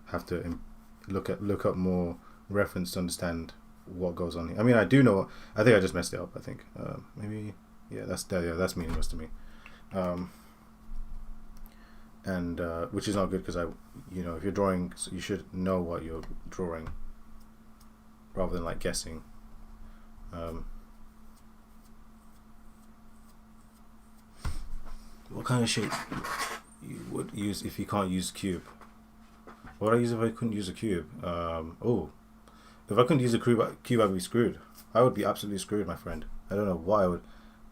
have to look up more reference to understand what goes on here. I mean, I do know. I think I just messed it up. I think maybe that's meaningless to me. And which is not good because if you're drawing, you should know what you're drawing rather than like guessing. What kind of shape you would use if you can't use cube? What would I use if I couldn't use a cube? If I couldn't use a cube, I'd be screwed. I would be absolutely screwed, my friend. I don't know what I would.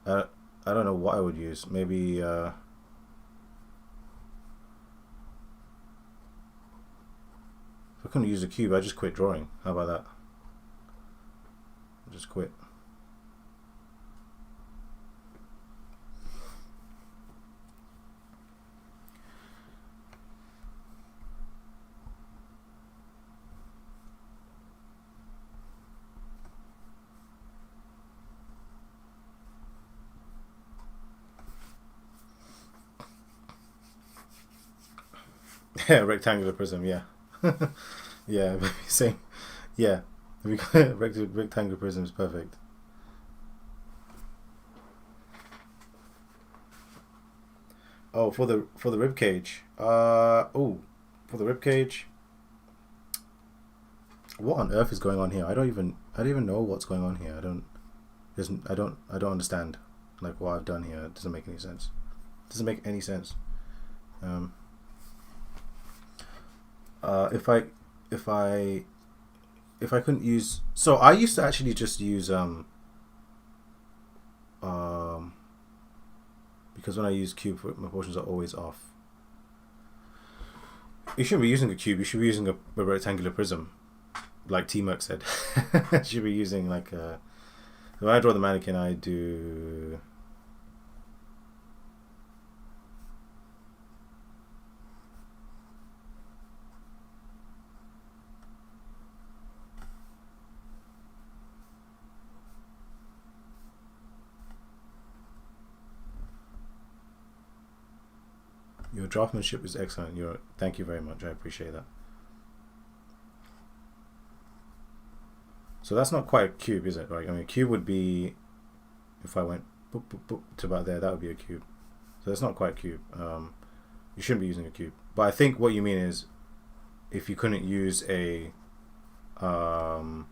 I don't know what I would use. Maybe. If I couldn't use a cube, I'd just quit drawing. How about that? I'll just quit. Yeah, rectangular prism, yeah. Yeah, same. Yeah, rectangular prism is perfect. Oh, for the rib cage. For the rib cage. What on earth is going on here? I don't even know what's going on here. I don't understand like what I've done here. It doesn't make any sense. It doesn't make any sense. If I couldn't use, so I used to actually just use because when I use cube, my proportions are always off. You shouldn't be using a cube. You should be using a rectangular prism, like T-Merc said. You should be using like a. When I draw the mannequin, I do. Your draftsmanship is excellent. Thank you very much. I appreciate that. So that's not quite a cube, is it? Right? I mean, a cube would be, if I went boop, boop, boop, to about there, that would be a cube. So that's not quite a cube. You shouldn't be using a cube. But I think what you mean is, if you couldn't use a box,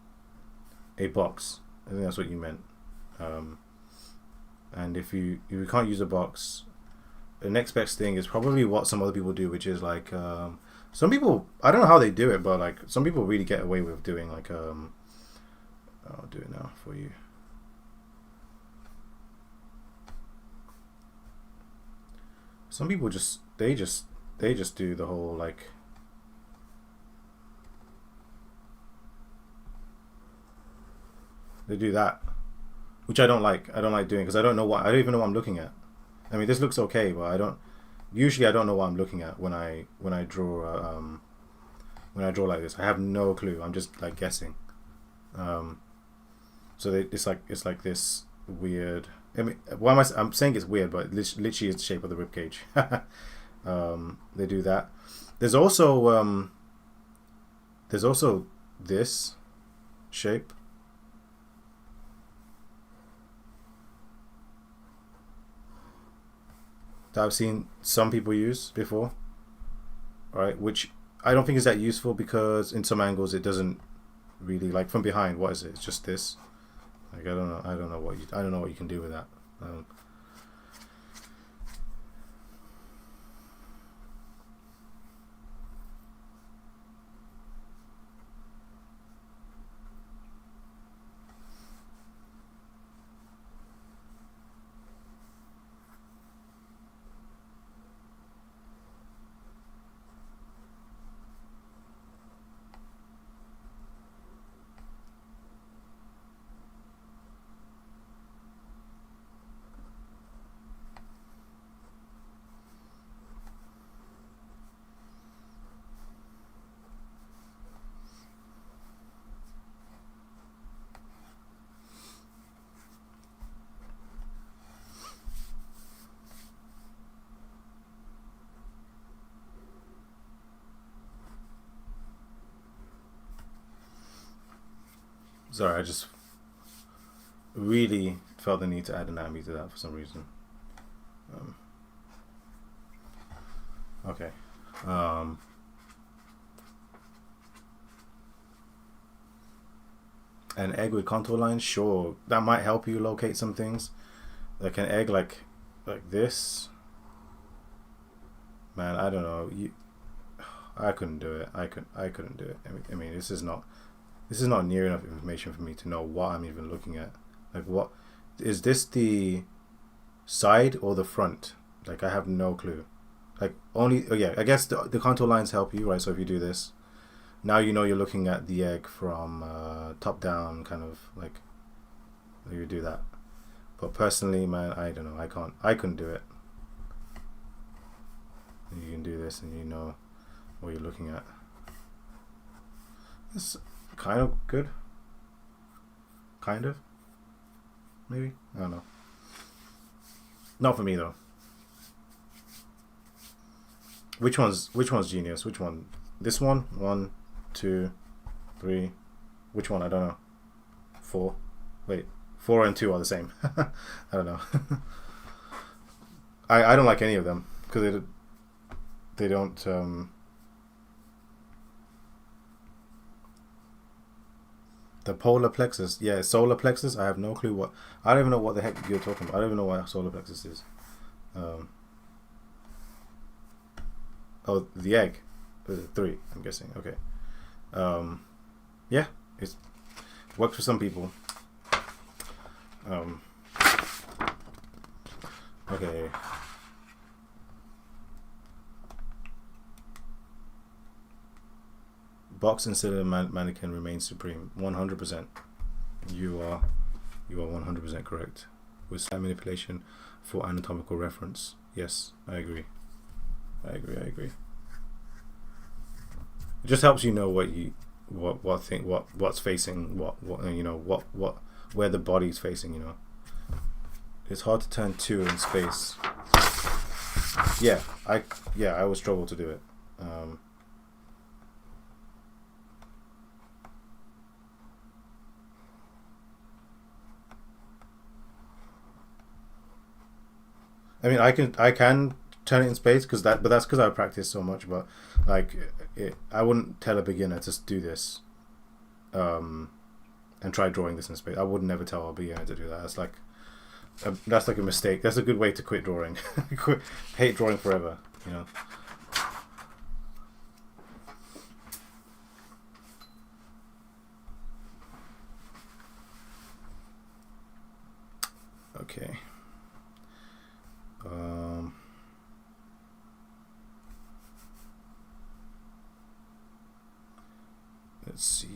I think that's what you meant. And if you can't use a box, the next best thing is probably what some other people do, which is like some people, I don't know how they do it, but like some people really get away with doing like I'll do it now for you. Some people just do the whole like they do that, which I don't like. I don't like doing because I don't even know what I'm looking at. I mean, this looks okay, but I don't know what I'm looking at when I draw like this. I have no clue. I'm just like guessing. So it's like this weird. I mean, I'm saying it's weird, but literally it's the shape of the ribcage. They do that. There's also this shape. That I've seen some people use before, right? Which I don't think is that useful because in some angles it doesn't really, like from behind. What is it? It's just this. Like I don't know what you can do with that. Sorry, I just really felt the need to add anatomy to that for some reason. Okay. An egg with contour lines, sure, that might help you locate some things. Like an egg like this. Man, I don't know. I couldn't do it. I couldn't do it. I mean, this is not near enough information for me to know what I'm even looking at. Like, what is this, the side or the front? Like, I have no clue. Like, I guess the contour lines help you, right? So if you do this, now you know you're looking at the egg from top down, kind of like you do that. But personally, man, I don't know. I couldn't do it. You can do this, and you know what you're looking at. It's kind of good. Kind of. Maybe. I don't know. Not for me though. Which one's genius? Which one? This one? 1, 2, 3. Which one? I don't know. 4. Wait. 4 and 2 are the same. I don't know. I don't like any of them because they don't. The polar plexus, yeah, solar plexus. I have no clue what. I don't even know what the heck you're talking about. I don't even know what solar plexus is. Oh, the egg. 3, I'm guessing. Okay. Yeah, it works for some people. Okay. Box instead of mannequin remains supreme. 100%. You are 100% correct. With slight manipulation for anatomical reference. Yes, I agree. It just helps you know what's facing what you know where the body's facing. You know, it's hard to turn 2 in space. Yeah, I always struggle to do it. I mean, I can turn it in space but that's because I practice so much. But like, I wouldn't tell a beginner to do this, and try drawing this in space. I would never tell a beginner to do that. That's like a mistake. That's a good way to quit drawing. Hate drawing forever. You know. Okay. Let's see.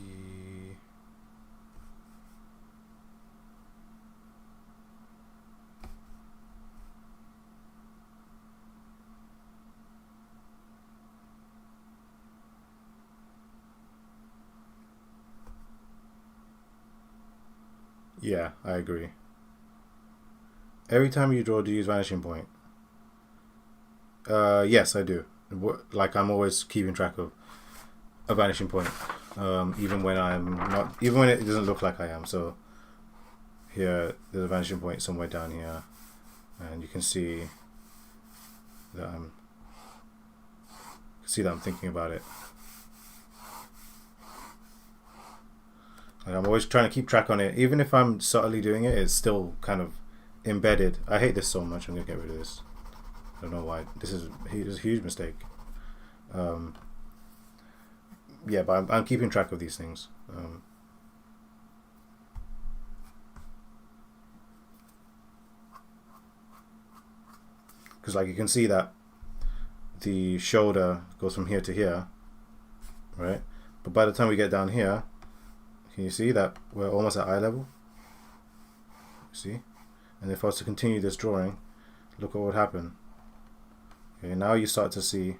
Yeah, I agree. Every time you draw, do you use vanishing point? Yes, I do. Like, I'm always keeping track of a vanishing point, even when I'm not, even when it doesn't look like I am. So here, there's a vanishing point somewhere down here, and you can see that I'm thinking about it. And I'm always trying to keep track on it, even if I'm subtly doing it. It's still kind of embedded. I hate this so much. I'm gonna get rid of this. I don't know why. This is a huge mistake. Yeah, but I'm keeping track of these things. Because like you can see that the shoulder goes from here to here, right? But by the time we get down here, can you see that we're almost at eye level? See? And if I was to continue this drawing, look what would happen. Okay, now you start to see,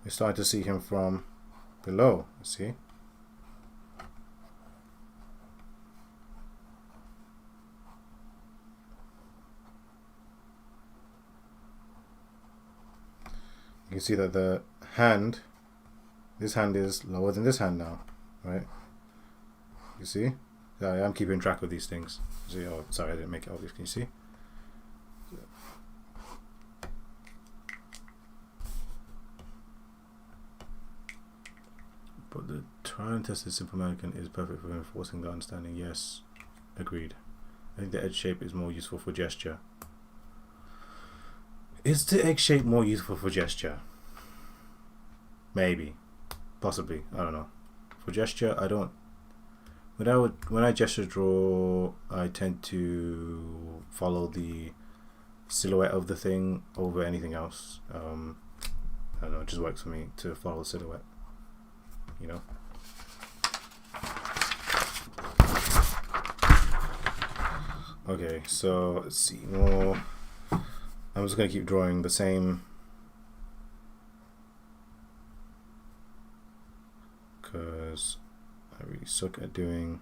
you're starting to see him from below, see? You can see that the hand, this hand is lower than this hand now, right? You see? Yeah, I'm keeping track of these things. See? Oh, sorry, I didn't make it obvious. Can you see? But the trial tested simple mannequin is perfect for enforcing the understanding. Yes, agreed. I think the edge shape is more useful for gesture. Is the egg shape more useful for gesture? Maybe, possibly. I don't know. For gesture, I don't. When I gesture draw, I tend to follow the silhouette of the thing over anything else. I don't know. It just works for me to follow the silhouette. You know. Okay, so let's see more. I'm just gonna keep drawing the same, because I really suck at doing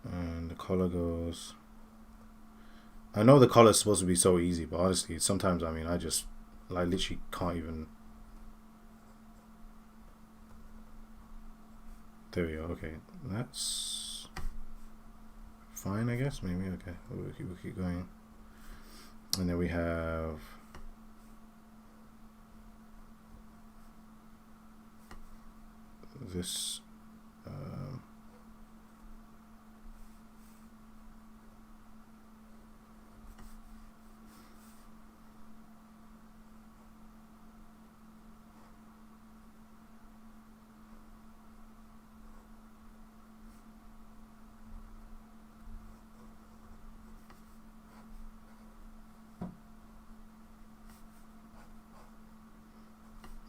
and the color goes. I know the color is supposed to be so easy, but honestly, sometimes I literally can't even. There we go. Okay, that's fine, I guess. Maybe okay. We'll keep going, and then we have this.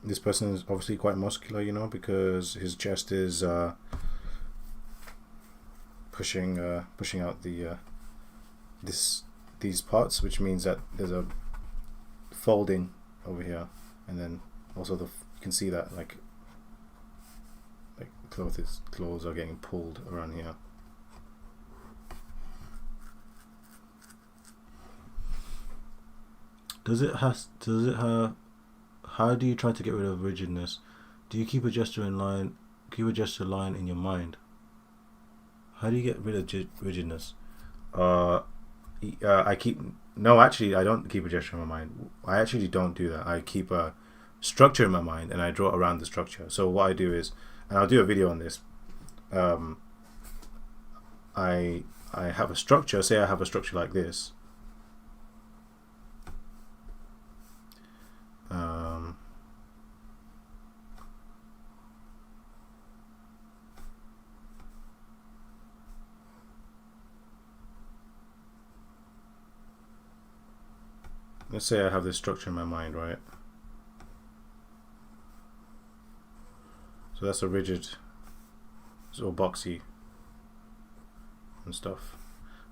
This person is obviously quite muscular, you know, because his chest is pushing out the these parts, which means that there's a folding over here, and then also you can see that like clothes are getting pulled around here. How do you try to get rid of rigidness? Do you keep a gesture line in your mind? How do you get rid of rigidness? No, actually, I don't keep a gesture in my mind. I actually don't do that. I keep a structure in my mind, and I draw around the structure. So what I do is, and I'll do a video on this. I have a structure. Say I have a structure like this. Let's say I have this structure in my mind, right? So that's a rigid, it's all boxy and stuff.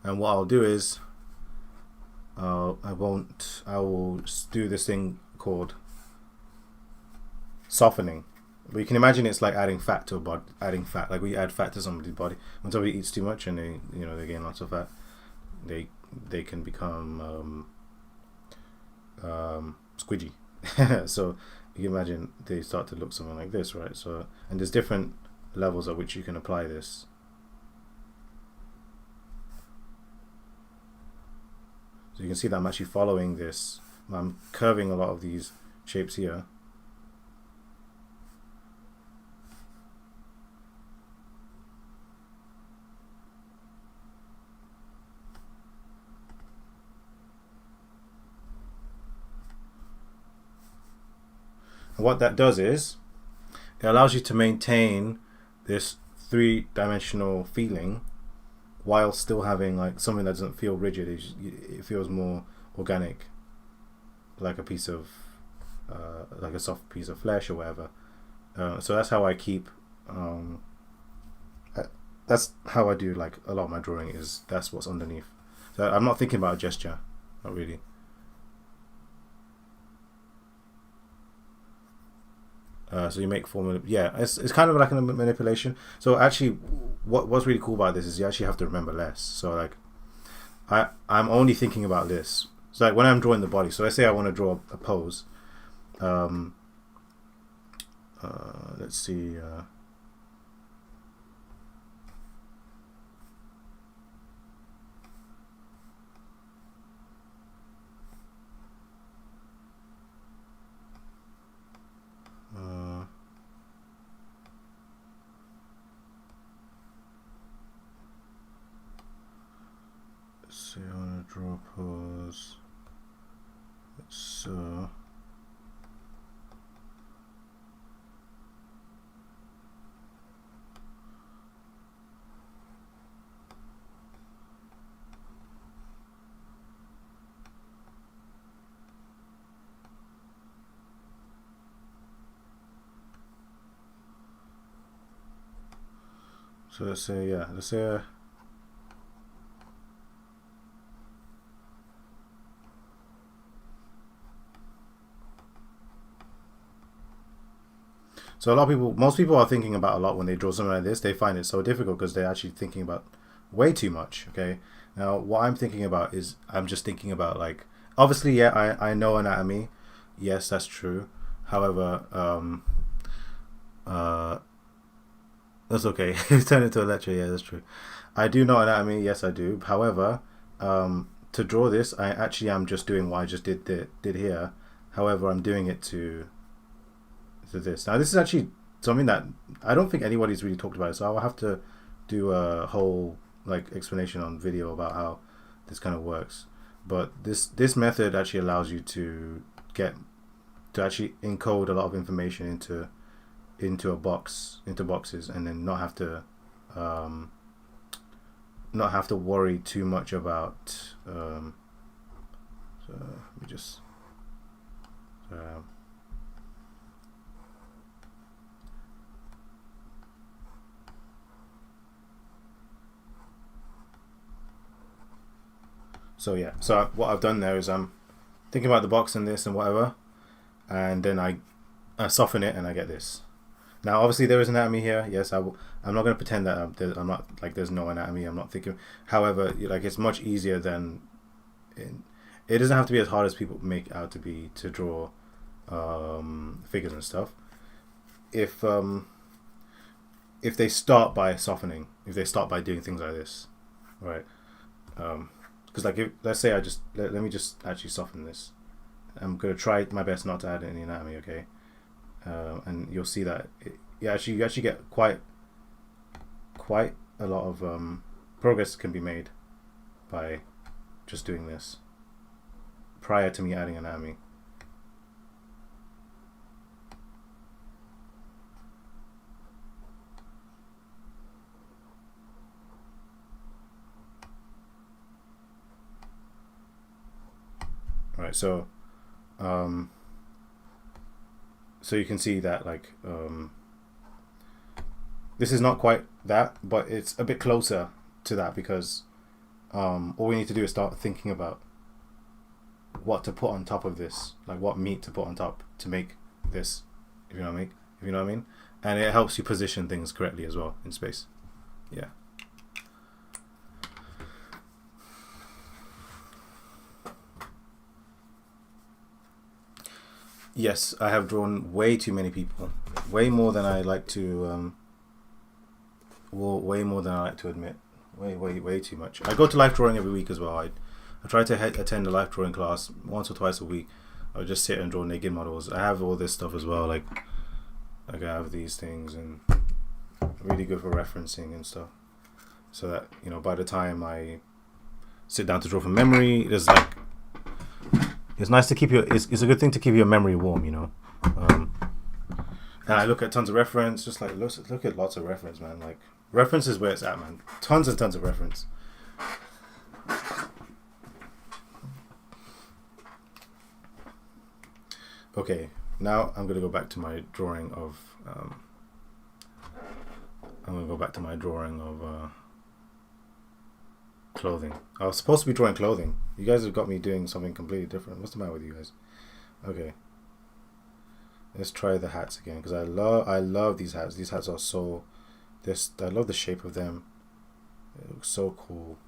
And what I'll do is, I will do this thing called softening. But you can imagine it's like adding fat to a body, like we add fat to somebody's body. When somebody eats too much and they gain lots of fat, they can become squidgy. So you can imagine they start to look something like this, right? So, and there's different levels at which you can apply this. So you can see that I'm actually following this. I'm curving a lot of these shapes here. And what that does is it allows you to maintain this three-dimensional feeling while still having like something that doesn't feel rigid. It feels more organic, like a piece of like a soft piece of flesh or whatever. So that's how I keep that's how I do like a lot of my drawing, is that's what's underneath. So I'm not thinking about a gesture, not really. So you make formula, yeah, it's kind of like a manipulation. So actually what's really cool about this is you actually have to remember less. So like I'm only thinking about this. So like when I'm drawing the body, so let's say I want to draw a pose. Let's see, so I want to draw a pose. So let's say, yeah, let's say so a lot of people, most people are thinking about a lot when they draw something like this. They find it so difficult because they're actually thinking about way too much. Okay, now what I'm thinking about is I'm just thinking about like, obviously, yeah, I know anatomy. Yes, that's true. However, that's okay. Turn into a lecture. Yeah, that's true. I do know anatomy. Yes, I do. However, to draw this, I actually am just doing what I just did here. However, I'm doing it to this. Now, this is actually something that I don't think anybody's really talked about it, so I'll have to do a whole like explanation on video about how this kind of works. But this method actually allows you to actually encode a lot of information into boxes, and then not have to worry too much about so let me just So yeah, so what I've done there is I'm thinking about the box and this and whatever, and then I soften it and I get this. Now, obviously, there is anatomy here. Yes, I'm not going to pretend that I'm not like there's no anatomy. I'm not thinking. However, like it's much easier than. It doesn't have to be as hard as people make out to be to draw figures and stuff. If they start by softening, if they start by doing things like this, right? Because like let's say let me just actually soften this. I'm gonna try my best not to add any anatomy, okay? And you'll see that you actually get quite a lot of progress can be made by just doing this prior to me adding anatomy. All right, so you can see that like this is not quite that, but it's a bit closer to that because all we need to do is start thinking about what to put on top of this, like what meat to put on top to make this, if you know what I mean. If you know what I mean, and it helps you position things correctly as well in space. Yeah. Yes, I have drawn way too many people, way more than I like to. Way more than I like to admit. Way too much. I go to life drawing every week as well. I try to attend a life drawing class once or twice a week. I would just sit and draw naked models. I have all this stuff as well, like I have these things and really good for referencing and stuff. So that by the time I sit down to draw from memory, it's nice to keep it's a good thing to keep your memory warm, And I look at tons of reference, just like look at lots of reference, man. Like reference is where it's at, man. Tons and tons of reference. Okay, now I'm gonna go back to my drawing of. Clothing. I was supposed to be drawing clothing. You guys have got me doing something completely different. What's the matter with you guys? Okay. Let's try the hats again because I love these hats. These hats are so. I love the shape of them. It looks so cool.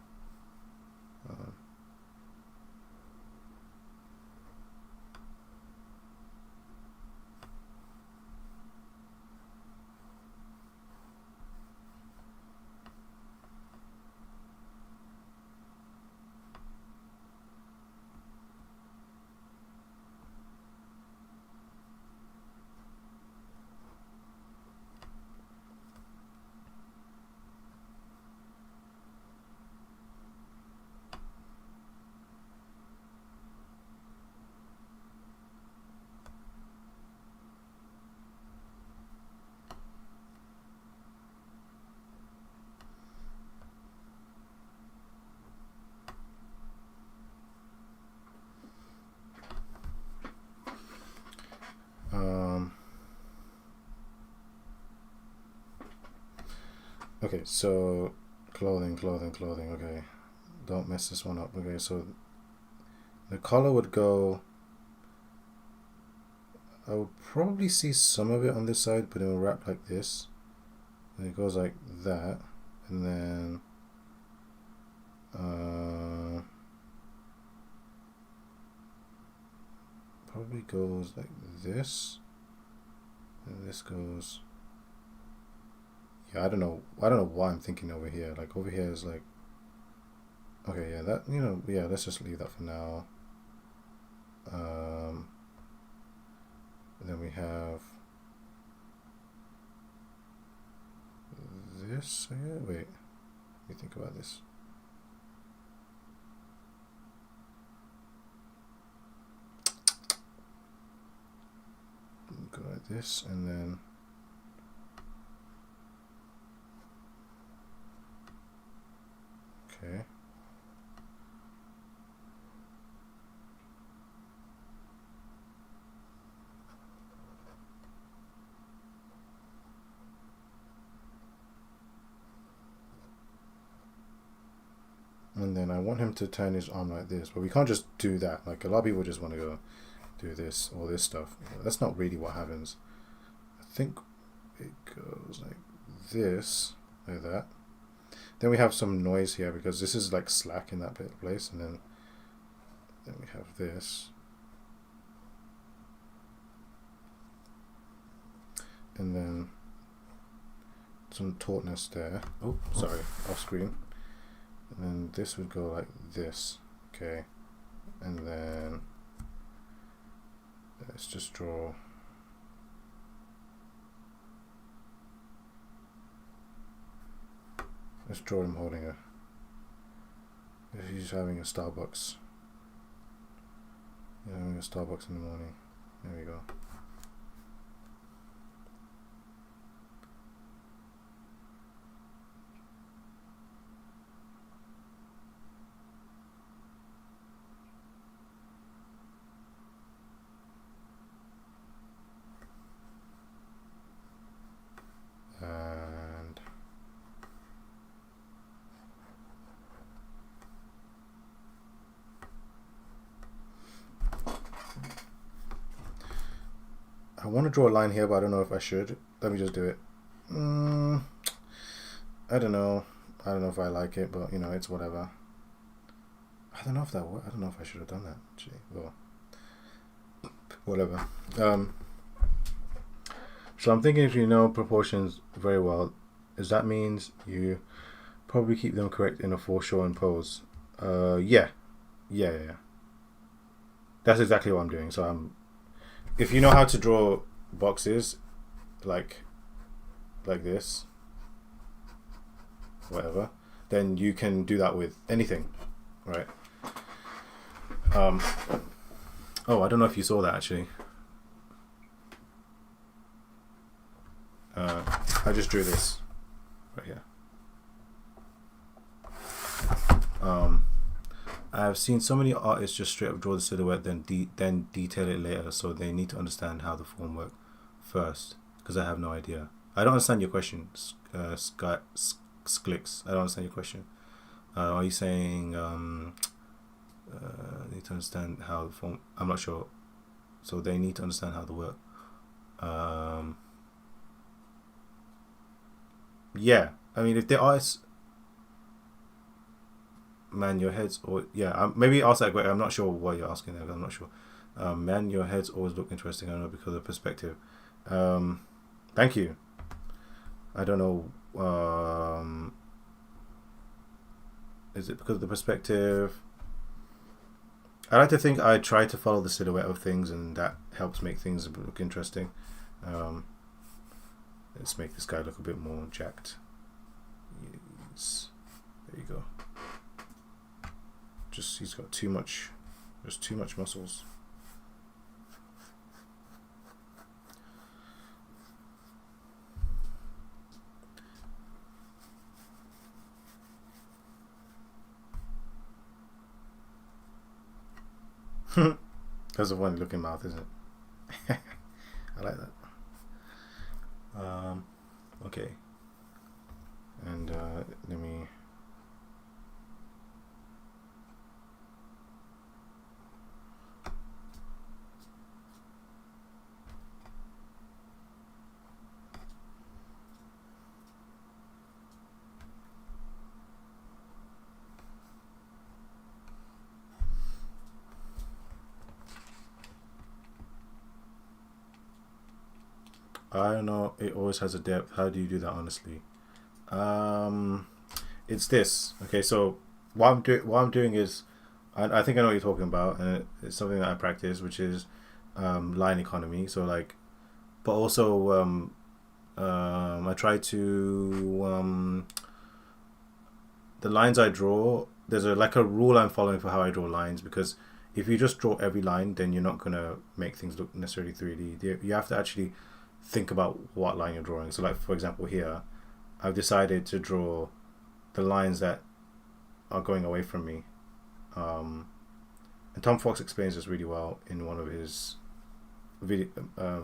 Okay, so clothing. Okay, don't mess this one up. Okay, so the collar would go. I would probably see some of it on this side, but it will wrap like this. And it goes like that, and then probably goes like this, and this goes. Yeah, I don't know why I'm thinking over here. Like over here is like. Okay, yeah, that yeah. Let's just leave that for now. Then we have this. Yeah, wait. Let me think about this. Go like this, and then. Okay. And then I want him to turn his arm like this, but we can't just do that. Like a lot of people just want to go do this or this stuff. That's not really what happens. I think it goes like this, like that. Then we have some noise here because this is like slack in that place, and then we have this. And then some tautness there. Oh, sorry, off screen. And then this would go like this, okay. And then let's just draw. Let's draw him holding a. If he's having a Starbucks. He's having a Starbucks in the morning. There we go. And I want to draw a line here, but I don't know if I should. Let me just do it. I don't know. I don't know if I like it, but you know, it's whatever. I don't know if that worked. I don't know if I should have done that actually. Well, whatever. So I'm thinking if you know proportions very well, that means you probably keep them correct in a foreshortened pose. Yeah. That's exactly what I'm doing. So if you know how to draw boxes, like this, whatever, then you can do that with anything, right? Oh, I don't know if you saw that actually. I just drew this right here. I've seen so many artists just straight up draw the silhouette, then detail it later, so they need to understand how the form works first, because I have no idea. I don't understand your question, Sklicks. I don't understand your question. Are you saying need to understand how the form? I'm not sure. So they need to understand how the work. Yeah, I mean, if the artists, man, your heads, or yeah, maybe ask that. I'm not sure what you're asking there. I'm not sure. Man, your heads always look interesting. I don't know, because of perspective. Thank you. I don't know. Is it because of the perspective? I like to think I try to follow the silhouette of things, and that helps make things look interesting. Let's make this guy look a bit more jacked. Yes. There you go. Just he's got too much. There's too much muscles. That's a funny looking mouth, isn't it? I like that. Okay. And let me. I don't know. It always has a depth. How do you do that, honestly? It's this. Okay, so what I'm doing is, I think I know what you're talking about, and it's something that I practice, which is line economy. So like, but also I try to the lines I draw. There's a rule I'm following for how I draw lines, because if you just draw every line, then you're not gonna make things look necessarily 3D. You have to actually think about what line you're drawing. So like, for example, here I've decided to draw the lines that are going away from me, and Tom Fox explains this really well in one of his video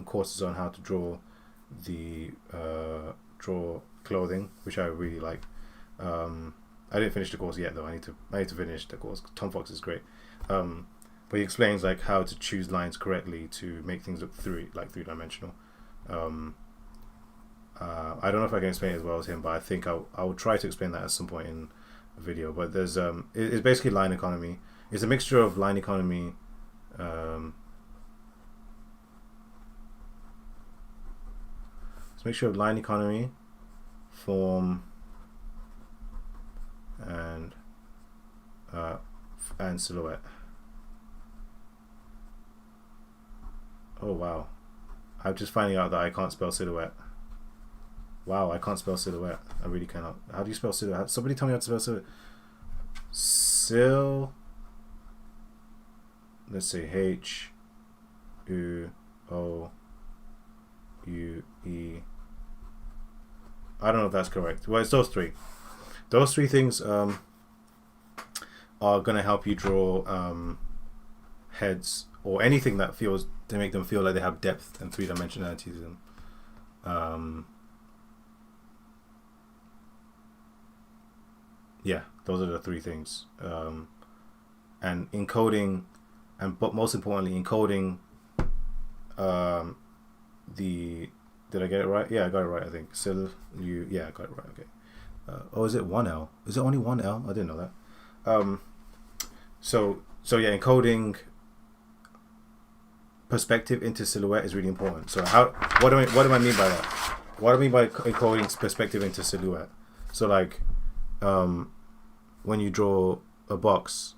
courses on how to draw draw clothing, which I really like. I didn't finish the course yet though. I need to finish the course. Tom Fox is great. But he explains like how to choose lines correctly to make things look three-dimensional. I don't know if I can explain it as well as him, but I think I will try to explain that at some point in a video. But there's it's basically line economy. It's a mixture of line economy. It's a mixture of line economy, form, and silhouette. Oh wow, I'm just finding out that I can't spell silhouette. Wow, I can't spell silhouette. I really cannot. How do you spell silhouette? Somebody tell me how to spell silhouette. Let's say H U O U E. I don't know if that's correct. Well, it's those three. Those three things are gonna help you draw heads or anything that feels to make them feel like they have depth and three-dimensionality to them. Yeah, those are the three things. And encoding, but most importantly, encoding did I get it right? Yeah, I got it right, I think. Yeah, I got it right, okay. Is it 1L? Is it only 1L? I didn't know that. So yeah, encoding perspective into silhouette is really important. So what do I mean by that? What do I mean by encoding perspective into silhouette? So like, when you draw a box,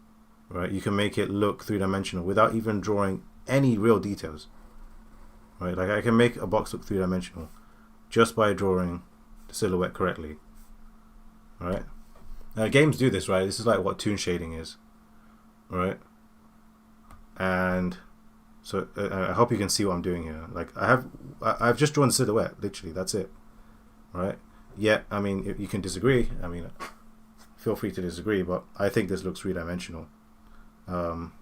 right, you can make it look three-dimensional without even drawing any real details, right? Like I can make a box look three-dimensional just by drawing the silhouette correctly, right? Now games do this, right? This is like what toon shading is, right? And so I hope you can see what I'm doing here. Like I've just drawn the silhouette, literally, that's it, right? Yeah, I mean, you can disagree. I mean, feel free to disagree, but I think this looks three-dimensional. And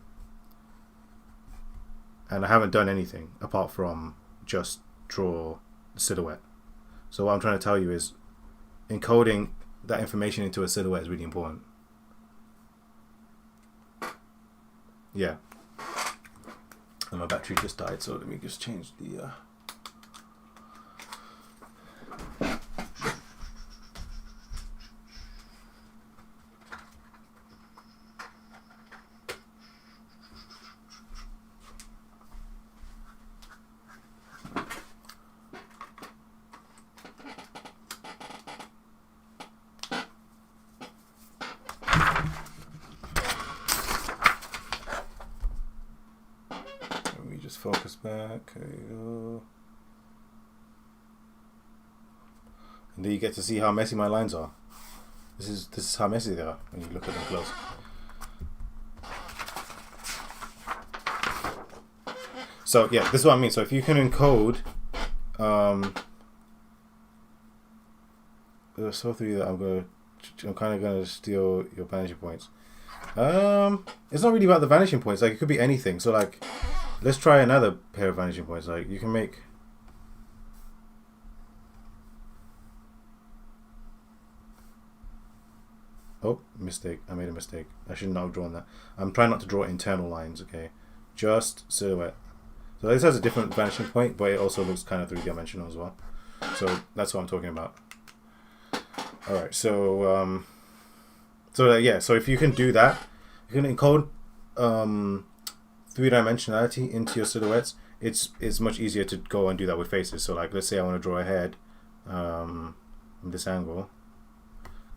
I haven't done anything apart from just draw the silhouette. So what I'm trying to tell you is encoding that information into a silhouette is really important. Yeah. And my battery just died, so let me just change the... Focus back. There you go. And then you get to see how messy my lines are. This is how messy they are when you look at them close. So yeah, this is what I mean. So if you can encode, there's so three that I'm kind of gonna steal your vanishing points. It's not really about the vanishing points. Like it could be anything. So like, let's try another pair of vanishing points. Like you can make... Oh, mistake. I made a mistake. I should not have drawn that. I'm trying not to draw internal lines, okay? Just silhouette. So this has a different vanishing point, but it also looks kind of three-dimensional as well. So that's what I'm talking about. Alright, so... yeah, so if you can do that, you can encode... three-dimensionality into your silhouettes. It's much easier to go and do that with faces. So like, let's say I want to draw a head from this angle.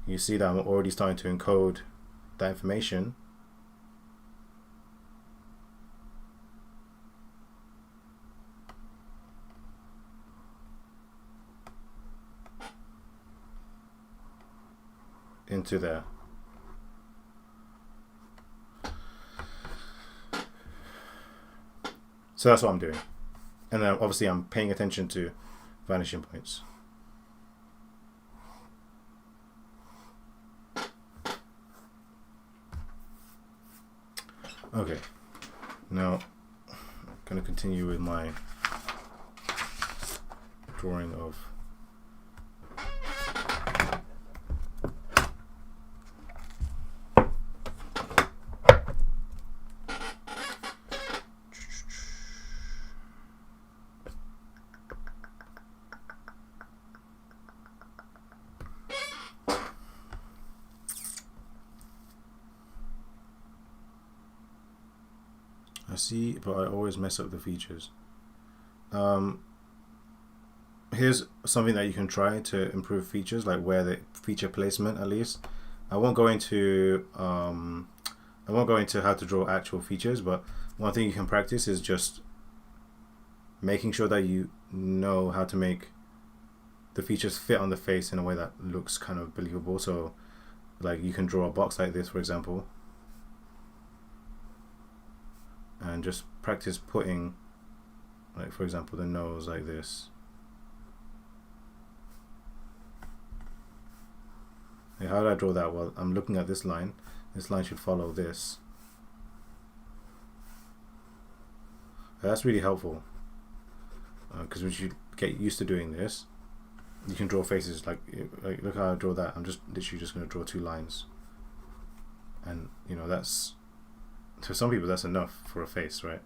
You see that I'm already starting to encode that information. Into there. So that's what I'm doing. And then obviously I'm paying attention to vanishing points. Okay. Now I'm going to continue with my drawing of I see, but I always mess up the features. Here's something that you can try to improve features, like where the feature placement at least. I won't go into how to draw actual features, but one thing you can practice is just making sure that you know how to make the features fit on the face in a way that looks kind of believable. So like you can draw a box like this, for example, and just practice putting, like for example, the nose like this. Like, how do I draw that? Well, I'm looking at this line. This line should follow this. That's really helpful, because once you get used to doing this, you can draw faces like look how I draw that. I'm just literally just going to draw 2 lines, and you know, that's, to some people that's enough for a face, right?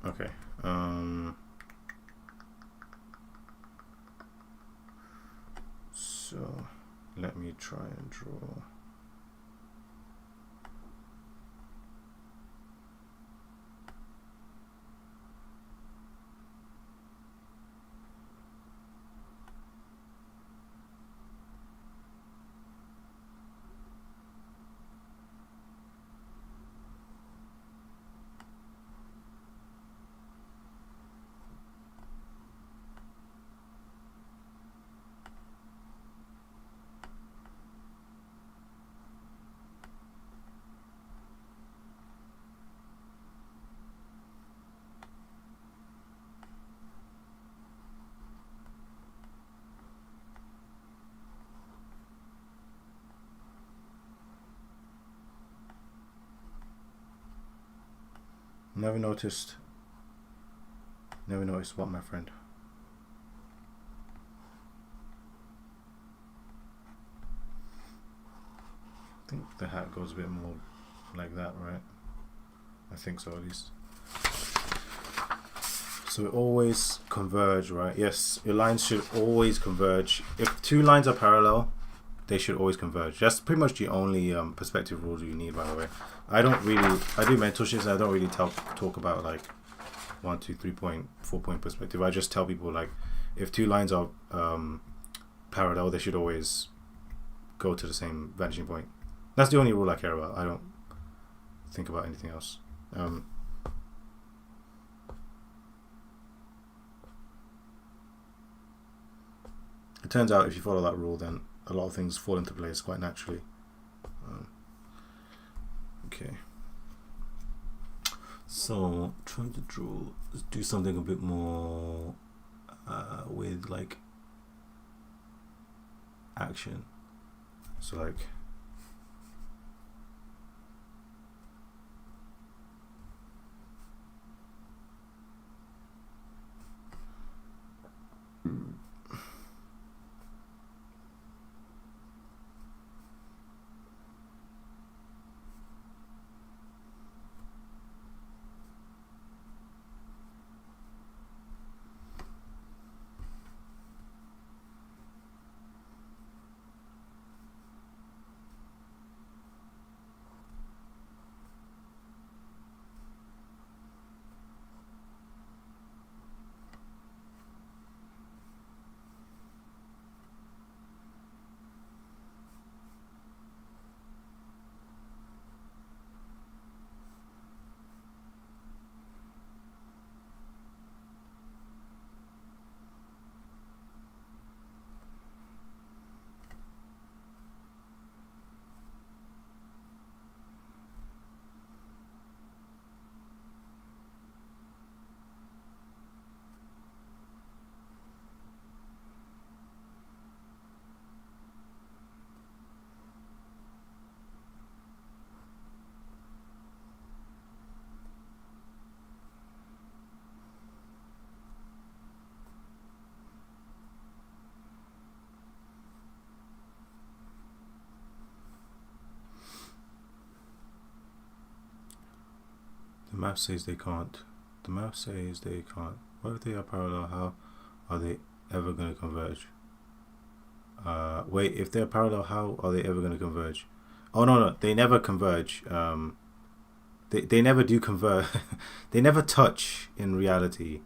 Okay. So let me try and draw. Never noticed what, my friend? I think the hat goes a bit more like that, right? I think so, at least. So it always converge, right? Yes, your lines should always converge. If 2 lines are parallel, they should always converge. That's pretty much the only perspective rules you need, by the way. I do mentorships, and I don't really talk about like 1, 2, 3 point, 4 point perspective. I just tell people, like, if 2 lines are parallel, they should always go to the same vanishing point. That's the only rule I care about. I don't think about anything else. It turns out if you follow that rule, then a lot of things fall into place quite naturally. Okay. So trying to do something a bit more with like action. So like, the map says they can't. The map says they can't. What if they are parallel? How are they ever going to converge? Wait, if they're parallel, how are they ever going to converge? Oh no, they never converge. They never do converge. They never touch in reality.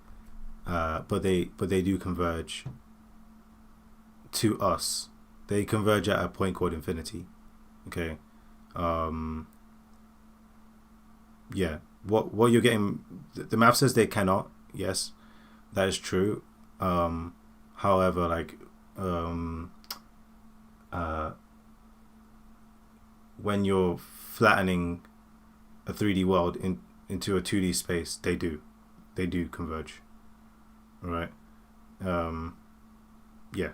But they do converge to us. They converge at a point called infinity. Okay. Um, yeah. What you're getting? The math says they cannot. Yes, that is true. However, like um, uh, when you're flattening a 3D world into a 2D space, they do converge, right? Um, yeah.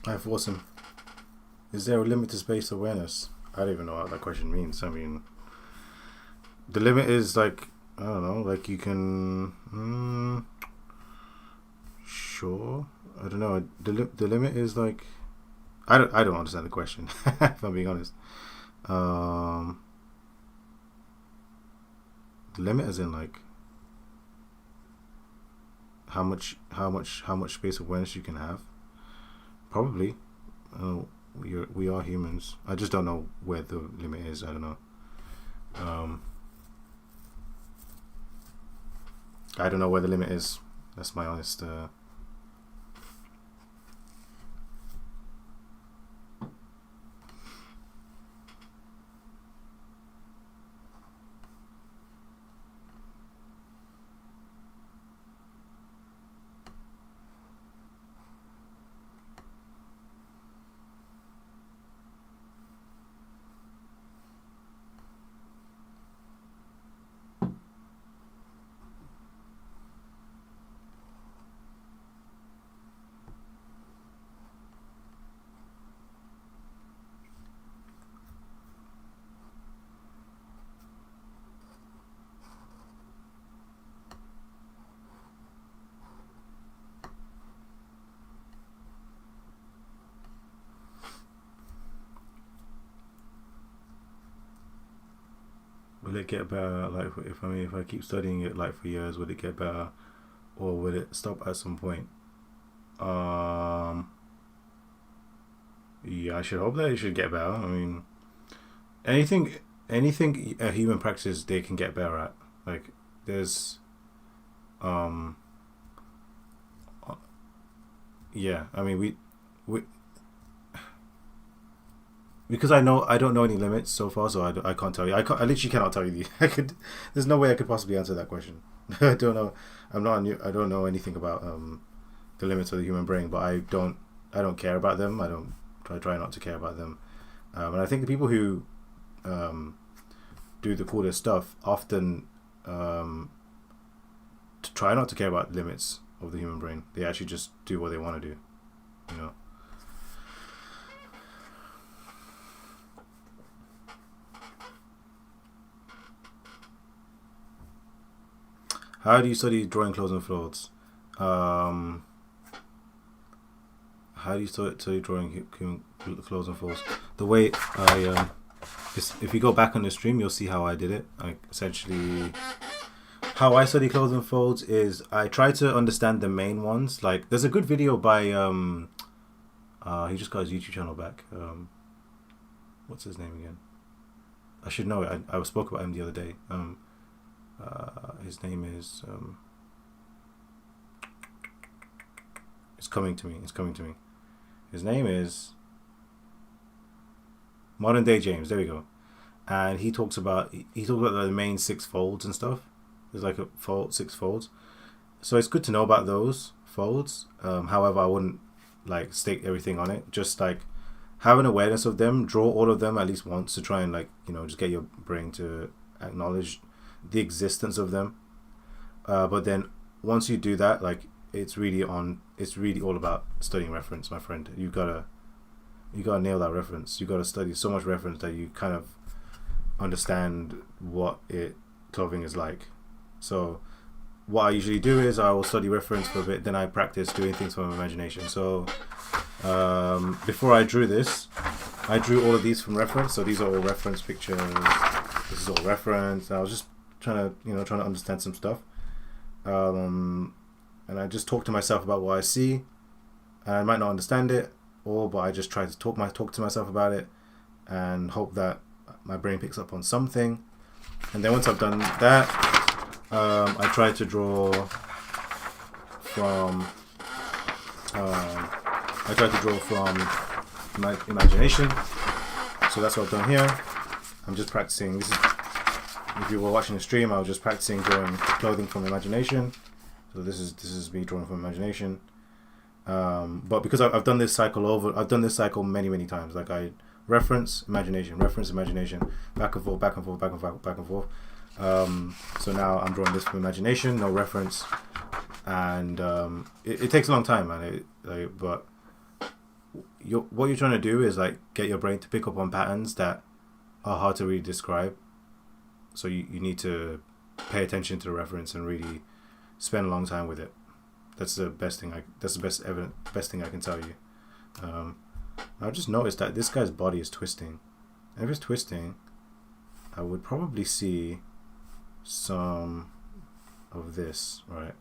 I've awesome. Is there a limit to space awareness? I don't even know what that question means. I mean, the limit is like, I don't know. Like you can. Sure. I don't know. The limit is like. I don't understand the question. If I'm being honest. Um, the limit is in like how much space awareness you can have. Probably. We are humans. I just don't know where the limit is. I don't know. Um, I don't know where the limit is. That's my honest. Will it get better? Like, if I keep studying it like for years, will it get better, or will it stop at some point? Um, yeah, I should hope that it should get better. I mean, anything, anything a human practices they can get better at. Like, there's, um, yeah. I mean, we because I don't know any limits so far, so I can't tell you. I literally cannot tell you. I could. There's no way I could possibly answer that question. I don't know. I don't know anything about the limits of the human brain, but I don't care about them. I don't try not to care about them. And I think the people who um, do the coolest stuff often um, try not to care about limits of the human brain. They actually just do what they want to do. You know. How do you study drawing closing folds? How do you study drawing closing folds? The way I if you go back on the stream, you'll see how I did it. Essentially, how I study closing folds is I try to understand the main ones. Like, there's a good video by he just got his YouTube channel back. What's his name again? I should know it. I spoke about him the other day. His name is it's coming to me. His name is Modern Day James. There we go. And he talks about the main 6 folds and stuff. There's like 6 folds. So it's good to know about those folds. However, I wouldn't like stake everything on it. Just like have an awareness of them. Draw all of them at least once to try and just get your brain to acknowledge the existence of them. But then once you do that, like it's really all about studying reference, my friend. You gotta nail that reference. You gotta study so much reference that you kind of understand what clothing is like. So what I usually do is I will study reference for a bit, then I practice doing things from imagination. So before I drew this, I drew all of these from reference. So these are all reference pictures. This is all reference. And I was just trying to understand some stuff. And I just talk to myself about what I see, and I might not understand it, but I just try to talk to myself about it, and hope that my brain picks up on something. And then once I've done that, I try to draw from my imagination. So that's what I've done here. I'm just practicing. If you were watching the stream, I was just practicing drawing clothing from imagination. So this is me drawing from imagination. But because I've done this cycle many times. Like I reference imagination, back and forth. So now I'm drawing this from imagination, no reference, and it takes a long time, man. But what you're trying to do is like get your brain to pick up on patterns that are hard to really describe. So you need to pay attention to the reference and really spend a long time with it. That's the best thing. That's the best thing I can tell you. I just noticed that this guy's body is twisting. And if it's twisting, I would probably see some of this, right?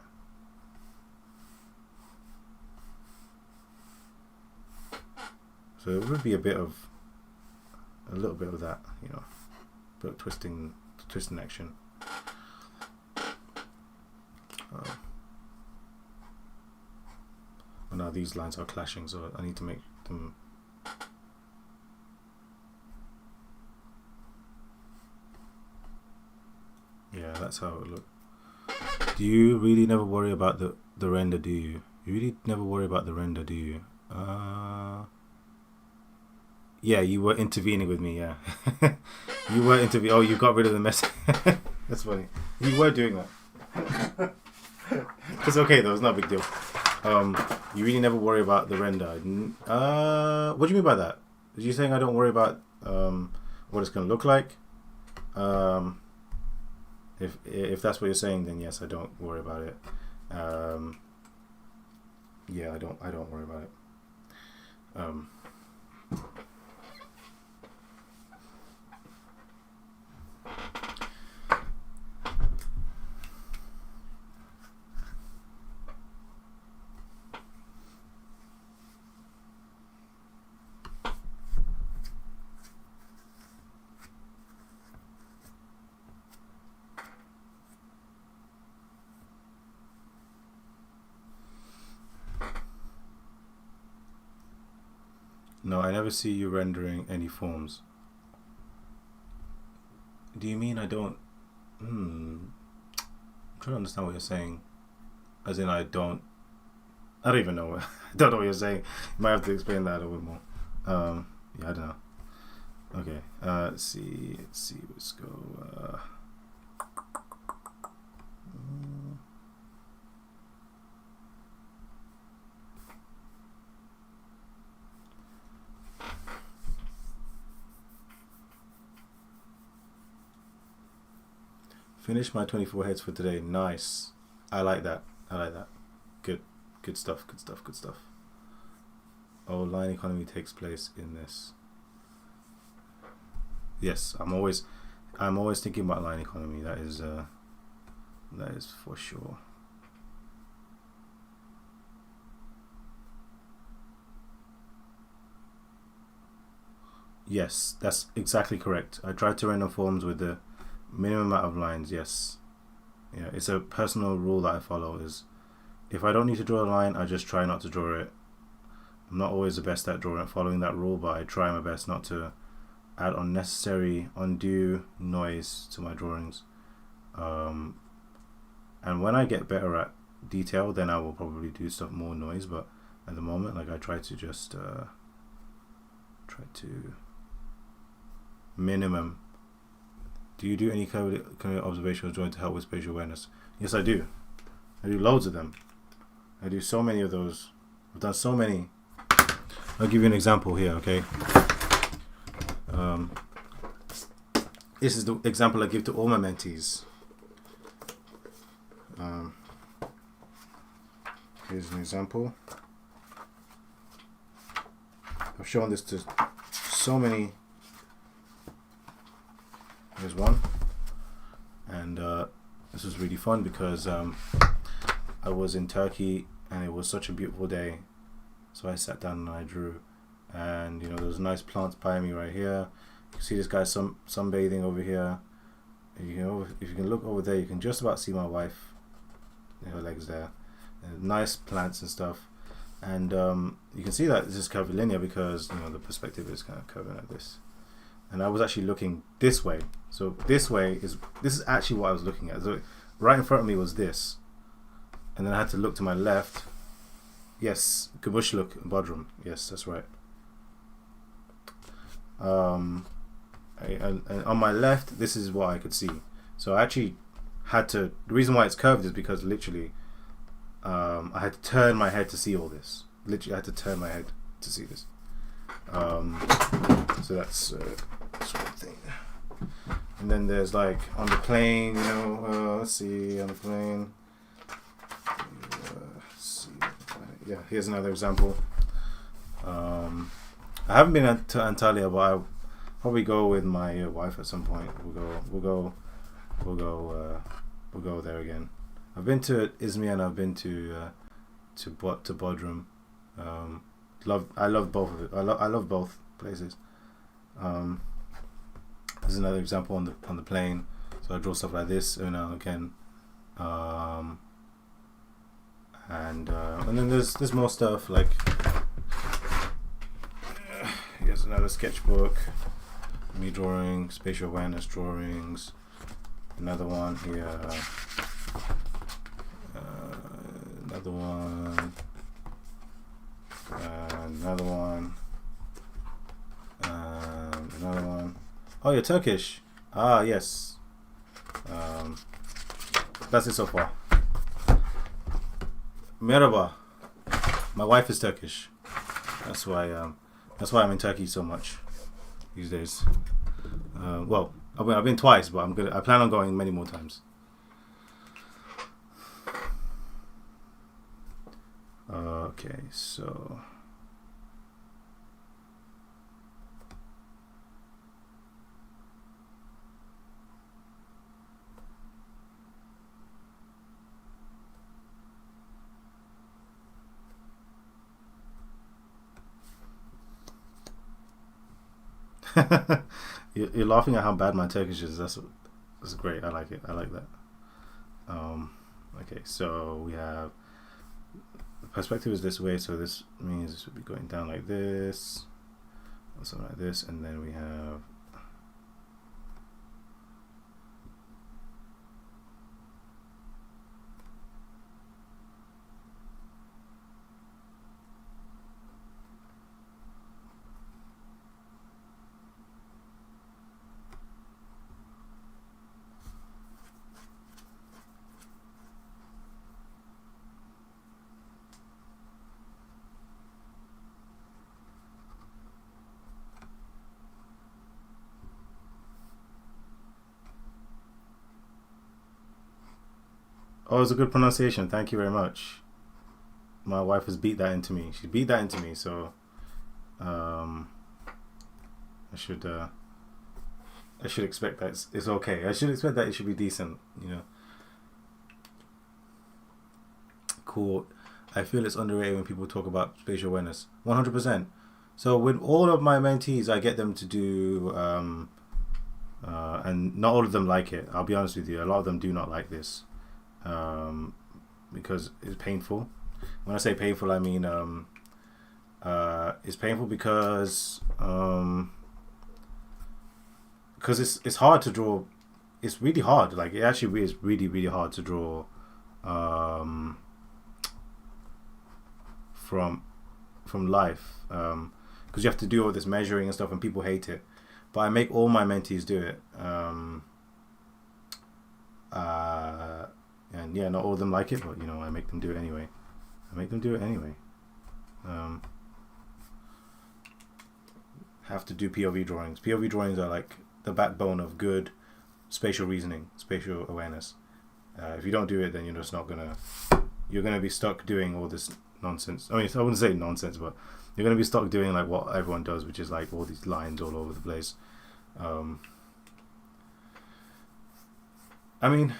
So it would be a little bit of that, a bit of twisting action. Now these lines are clashing, so I need to make them. Yeah, that's how it would look. Do you really never worry about the render? Do you? You really never worry about the render, do you? Yeah, you were intervening with me. Yeah, you were intervening. Oh, you got rid of the mess. That's funny. You were doing that. It's okay though. It's not a big deal. You really never worry about the render. What do you mean by that? Are you saying I don't worry about what it's gonna look like? If that's what you're saying, then yes, I don't worry about it. Yeah, I don't worry about it. No, I never see you rendering any forms. Do you mean I don't? I'm trying to understand what you're saying. As in, I don't even know. I don't know what you're saying. You might have to explain that a bit more. Yeah, I don't know. Okay. Let's see. Let's go. Finish my 24 heads for today. Nice. I like that. I like that. Good. Good stuff. Good stuff. Good stuff. Oh, line economy takes place in this. Yes, I'm always thinking about line economy. That is for sure. Yes, that's exactly correct. I tried to render forms with the minimum amount of lines. Yes, yeah, it's a personal rule that I follow. Is if I don't need to draw a line, I just try not to draw it. I'm not always the best at drawing, following that rule, but I try my best not to add undue noise to my drawings. And when I get better at detail, then I will probably do stuff more noise. But at the moment, like I try to just minimum. Do you do any kind of observational drawing to help with spatial awareness? Yes, I do. I do loads of them. I do so many of those. I've done so many. I'll give you an example here, okay? This is the example I give to all my mentees. Here's an example. I've shown this to so many. Here's one. And this was really fun because I was in Turkey and it was such a beautiful day. So I sat down and I drew. And there was nice plants by me right here. You can see this guy sunbathing over here. If you can look over there, you can just about see my wife, her legs there. And nice plants and stuff. And you can see that this is curvilinear because the perspective is kind of curving like this. And I was actually looking this way. So this is actually what I was looking at. So right in front of me was this, and then I had to look to my left. Yes, Kabushluk Bodrum. Yes, that's right. And on my left, this is what I could see. So I actually had to. The reason why it's curved is because literally, I had to turn my head to see all this. Literally, I had to turn my head to see this. So that's one thing. And then there's like on the plane, let's see, on the plane. Let's see. Yeah, here's another example. I haven't been to Antalya, but I'll probably go with my wife at some point. We'll go there again. I've been to Izmir and I've been to Bodrum. I love both of it. I love both places. There's another example on the plane. So I draw stuff like this every now and again. And then there's more stuff like here's another sketchbook. Me drawing spatial awareness drawings. Another one here. Another one. Another one. Another one. Oh, you're Turkish. Ah, yes. That's it so far. Merhaba. My wife is Turkish. That's why I'm in Turkey so much these days. Well, I've been twice, but I plan on going many more times. Okay, so you're laughing at how bad my Turkish is. That's great. I like it. I like that. Okay, so we have the perspective is this way, so this means this would be going down like this, or something like this, and then we have Oh, it's a good pronunciation. Thank you very much. My wife has beat that into me. She beat that into me, so um, I should expect that it's okay. I should expect that it should be decent. You know, cool. I feel it's underrated when people talk about spatial awareness. 100%. So with all of my mentees, I get them to do, and not all of them like it. I'll be honest with you. A lot of them do not like this, because it's painful. When I say painful, I mean it's painful because it's hard to draw. It's really hard. Like it actually is really really hard to draw from life, because you have to do all this measuring and stuff, and people hate it. But I make all my mentees do it. And yeah, not all of them like it, but you know, I make them do it anyway. Have to do POV drawings. POV drawings are like the backbone of good spatial reasoning, spatial awareness. If you don't do it, then you're just not gonna. You're gonna be stuck doing all this nonsense. I mean, I wouldn't say nonsense, but you're gonna be stuck doing like what everyone does, which is like all these lines all over the place. I mean,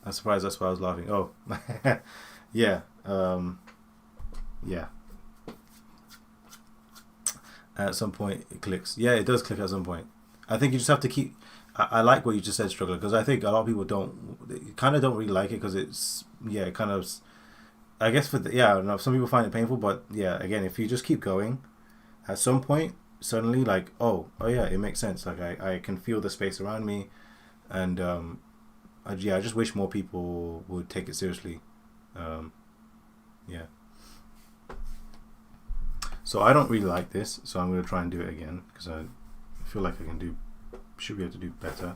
I'm surprised that's why I was laughing. Oh, yeah, yeah. At some point, it clicks. Yeah, it does click at some point. I think you just have to keep. I like what you just said, Struggler, because I think a lot of people kind of don't really like it because it's kind of. I guess I don't know, some people find it painful, but yeah, again, if you just keep going, at some point, suddenly like, oh yeah, it makes sense. Like I can feel the space around me, and I just wish more people would take it seriously. Yeah. So I don't really like this, so I'm going to try and do it again because I feel like should be able to do better.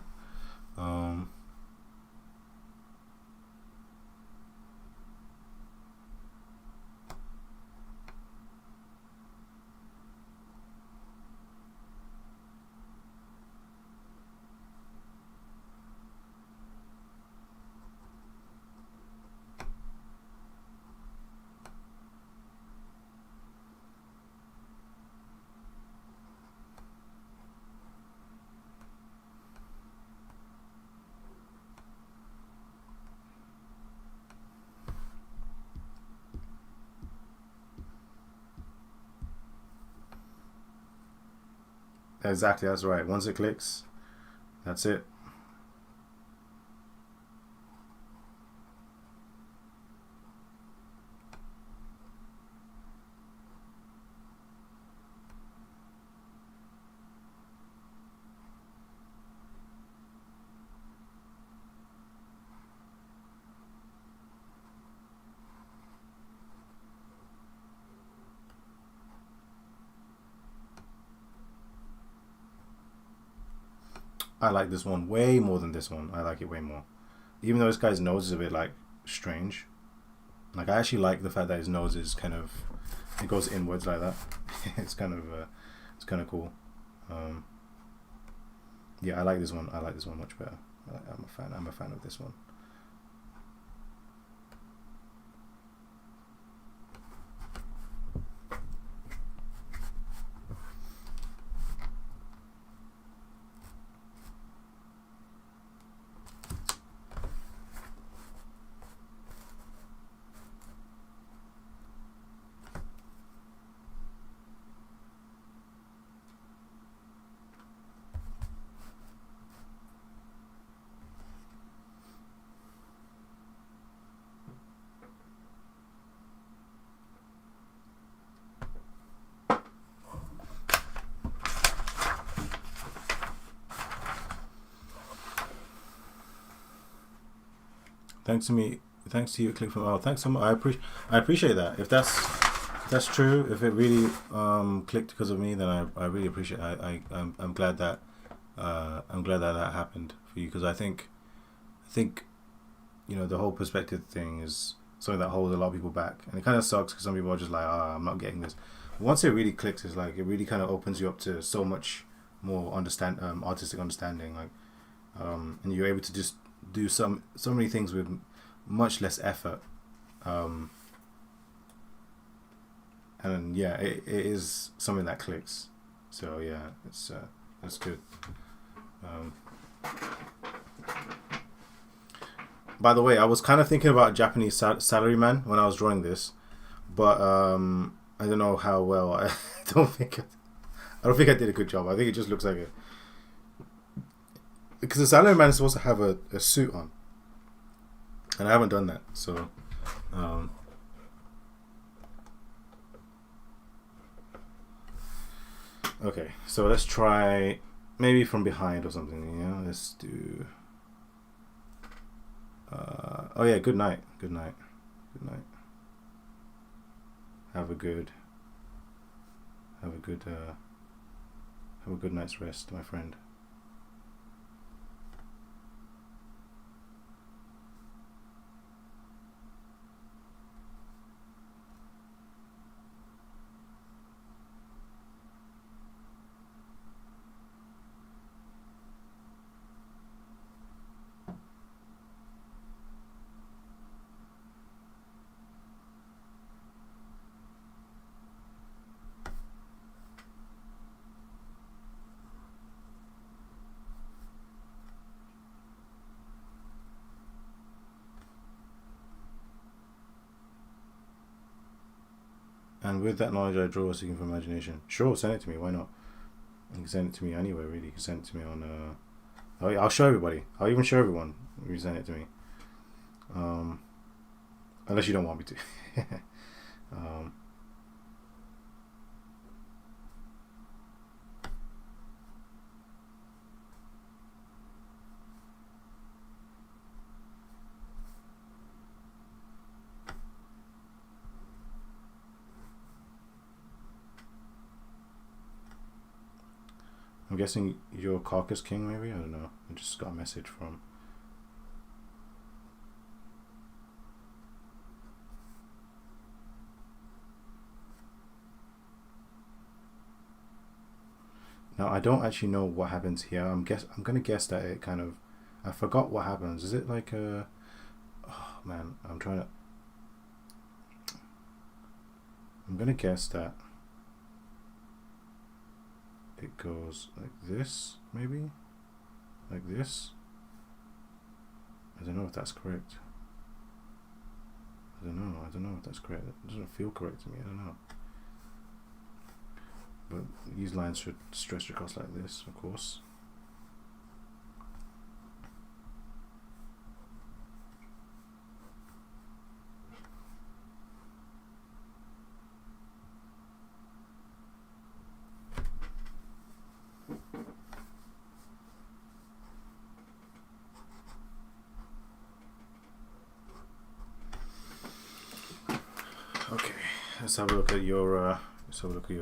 Exactly, that's right. Once it clicks, that's it. I like this one way more than this one. I like it way more. Even though this guy's nose is a bit like strange. Like I actually like the fact that his nose is kind of, it goes inwards like that. It's kind of cool. Yeah, I like this one. I like this one much better. I'm a fan of this one. Thanks to you, click from. Oh, thanks so much. I appreciate that. If that's true, if it really clicked because of me, then I really appreciate. I'm glad that that happened for you, because I think you know, the whole perspective thing is something that holds a lot of people back, and it kind of sucks because some people are just like, I'm not getting this. But once it really clicks, it's like it really kind of opens you up to so much more artistic understanding, like, and you're able to just do so many things with much less effort. And yeah, it is something that clicks. So yeah, it's good. By the way, I was kind of thinking about Japanese salaryman when I was drawing this, but I don't know how well. I don't think I did a good job. I think it just looks like it, because the salaryman is supposed to have a suit on, and I haven't done that. So okay, so let's try maybe from behind or something. Yeah, let's do. Oh yeah, good night. Good night. Good night. Have a good night's rest, my friend. And with that knowledge, I draw seeking for imagination. Sure, send it to me. Why not? You can send it to me anywhere, really. You can send it to me on. I'll show everybody. I'll even show everyone if you send it to me. Unless you don't want me to. I'm guessing you're Carcass King, maybe? I don't know. I just got a message from... Now, I don't actually know what happens here. I'm gonna guess that it kind of... I forgot what happens. Is it like a... Oh, man. I'm gonna guess that it goes like this, maybe? Like this? I don't know if that's correct. I don't know if that's correct. It doesn't feel correct to me. I don't know. But these lines should stretch across like this, of course. Okay, let's have a look at your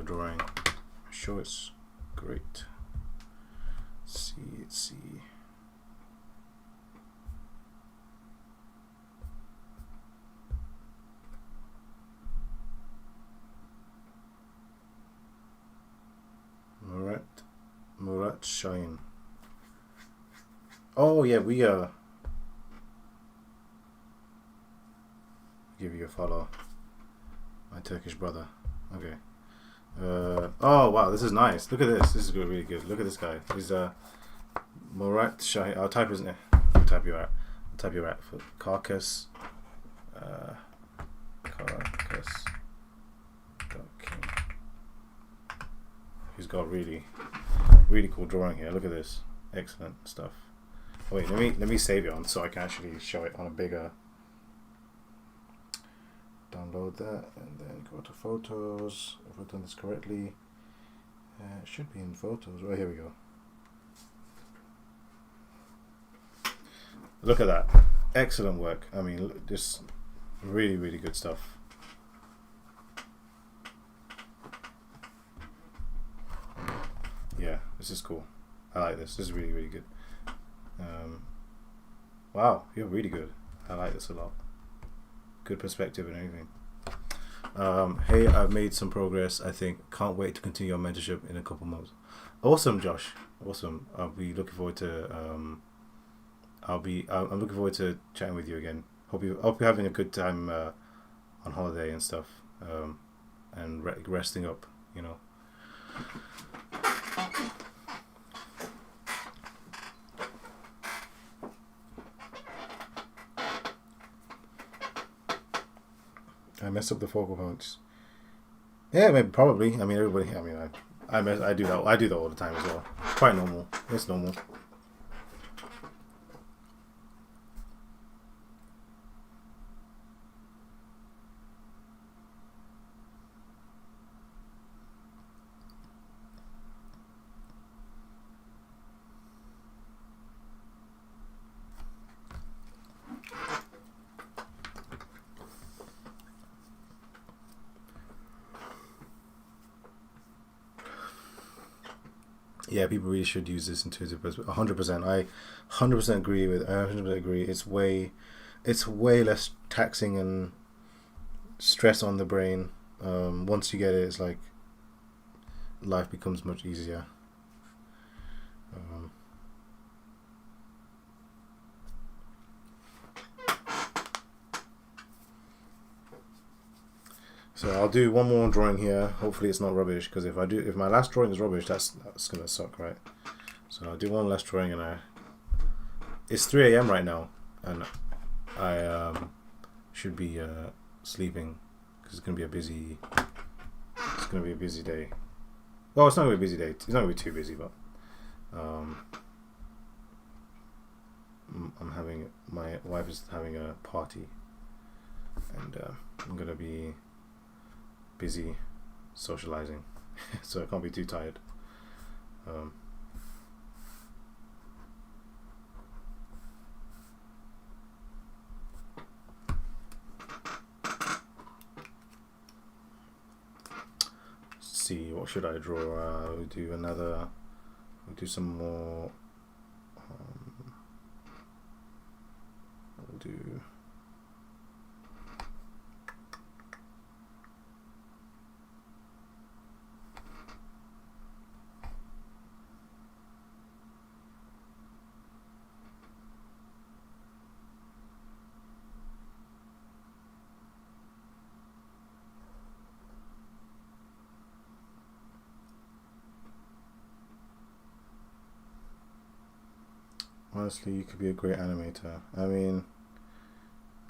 drawing. I'm sure it's great. Let's see. Murat Şahin. Oh yeah, we give you a follow. My Turkish brother. Okay. Oh wow, this is nice. Look at this. This is really good. Look at this guy. He's Murat Şahin. I'll type his name. I'll type you out for Carcass. Carcass. King. He's got really cool drawing here. Look at this. Excellent stuff. Wait, let me save it on so I can actually show it on a bigger. Download that and then go to photos. If I've done this correctly, it should be in photos. Right, here we go. Look at that. Excellent work. I mean, this really good stuff. Yeah, this is cool. I like this. This is really good. Wow, you're really good. I like this a lot. Good perspective and everything. Hey, I've made some progress. I think. Can't wait to continue your mentorship in a couple months. Awesome, Josh. Awesome. I'll be looking forward to. I'm looking forward to chatting with you again. hope you're having a good time on holiday and stuff, and resting up. You know. I messed up the focal points. Yeah, maybe probably. I mean, everybody. I mean, I do that. I do that all the time as well. Quite normal. It's normal. Yeah, people really should use this intuitive perspective. 100%. I 100% agree with. I 100% agree. It's way less taxing and stress on the brain. Once you get it, it's like life becomes much easier. Um, so I'll do one more drawing here. Hopefully it's not rubbish, because if my last drawing is rubbish, that's gonna suck, right? So I'll do one last drawing, and it's 3 a.m. right now, and I should be sleeping, because it's gonna be a busy day. Well, it's not gonna be a busy day. It's not gonna be too busy, but my wife is having a party, and I'm gonna be busy socializing, so I can't be too tired. See, what should I draw? We'll do some more. We'll do. Honestly, you could be a great animator. I mean,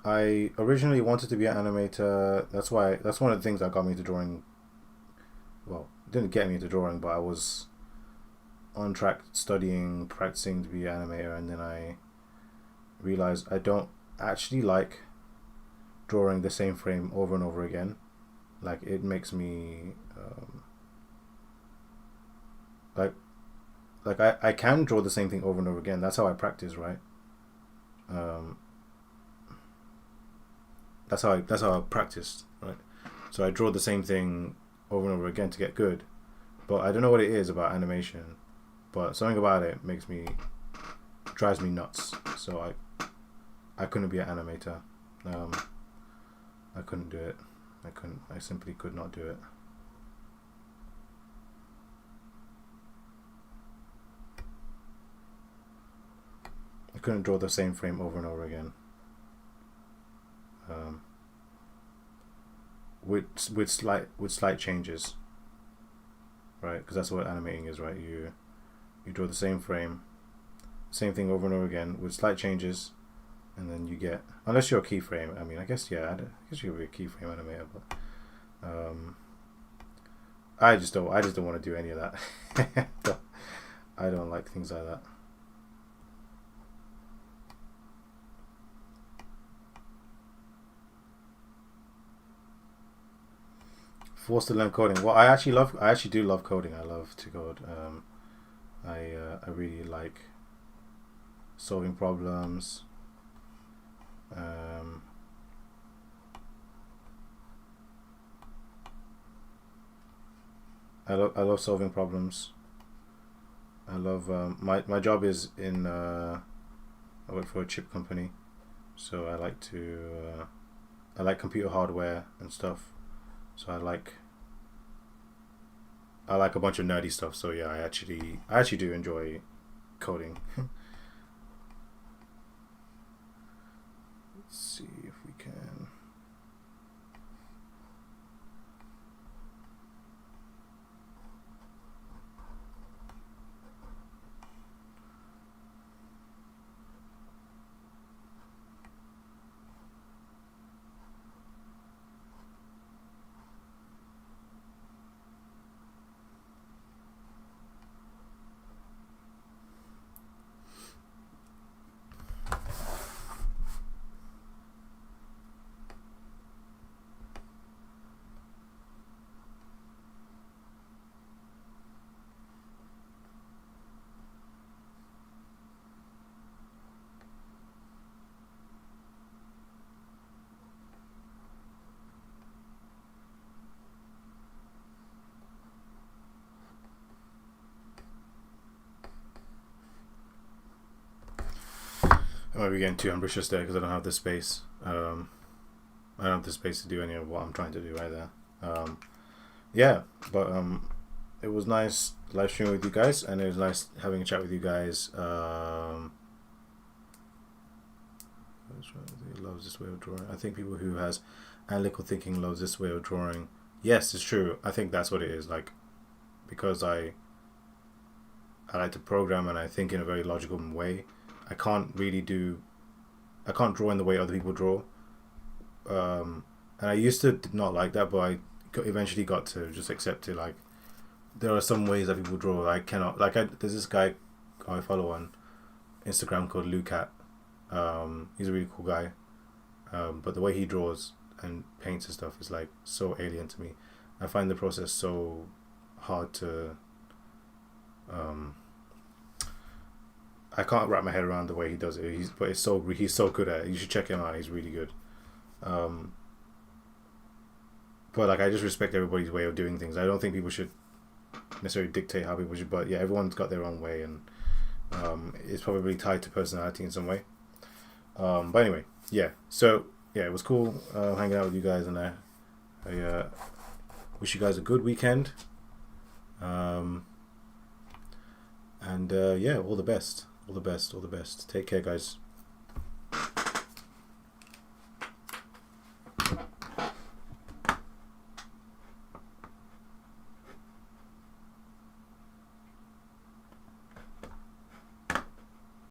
I originally wanted to be an animator. That's one of the things that got me into drawing. Well, it didn't get me into drawing, but I was on track studying, practicing to be an animator, and then I realized I don't actually like drawing the same frame over and over again. Like, it makes me like I can draw the same thing over and over again. That's how I practice, right? That's how I practiced, right? So I draw the same thing over and over again to get good. But I don't know what it is about animation, but something about it drives me nuts. So I couldn't be an animator. I couldn't do it. I simply could not do it. I couldn't draw the same frame over and over again. With slight changes, right? Because that's what animating is, right? You draw the same frame, same thing over and over again with slight changes, and then you get, unless you're a keyframe. I mean, I guess yeah, I guess you could be a keyframe animator, but I just don't want to do any of that. I don't like things like that. Forced to learn coding. Well, I actually do love coding. I love to code. I really like solving problems. I love solving problems. I love my job is in I work for a chip company, so I like computer hardware and stuff. So I like a bunch of nerdy stuff. So yeah, I actually do enjoy coding. Let's see. might be getting too ambitious there because I don't have the space. I don't have the space to do any of what I'm trying to do either. Yeah, but it was nice live streaming with you guys, and it was nice having a chat with you guys. He loves this way of drawing. I think people who has analytical thinking loves this way of drawing. Yes, it's true. I think that's what it is. Like, because I like to program and I think in a very logical way. I can't draw in the way other people draw. And I used to not like that, but eventually got to just accept it. Like, there are some ways that people draw I cannot. Like, there's this guy I follow on Instagram called Lucat. He's a really cool guy. But the way he draws and paints and stuff is like so alien to me. I find the process so hard to. I can't wrap my head around the way he does it. He's so good at it. You should check him out. He's really good. But like, I just respect everybody's way of doing things. I don't think people should necessarily dictate how people should. But yeah, everyone's got their own way, and it's probably tied to personality in some way. But anyway, yeah. So yeah, it was cool hanging out with you guys, and I wish you guys a good weekend. And yeah, all the best. Take care, guys.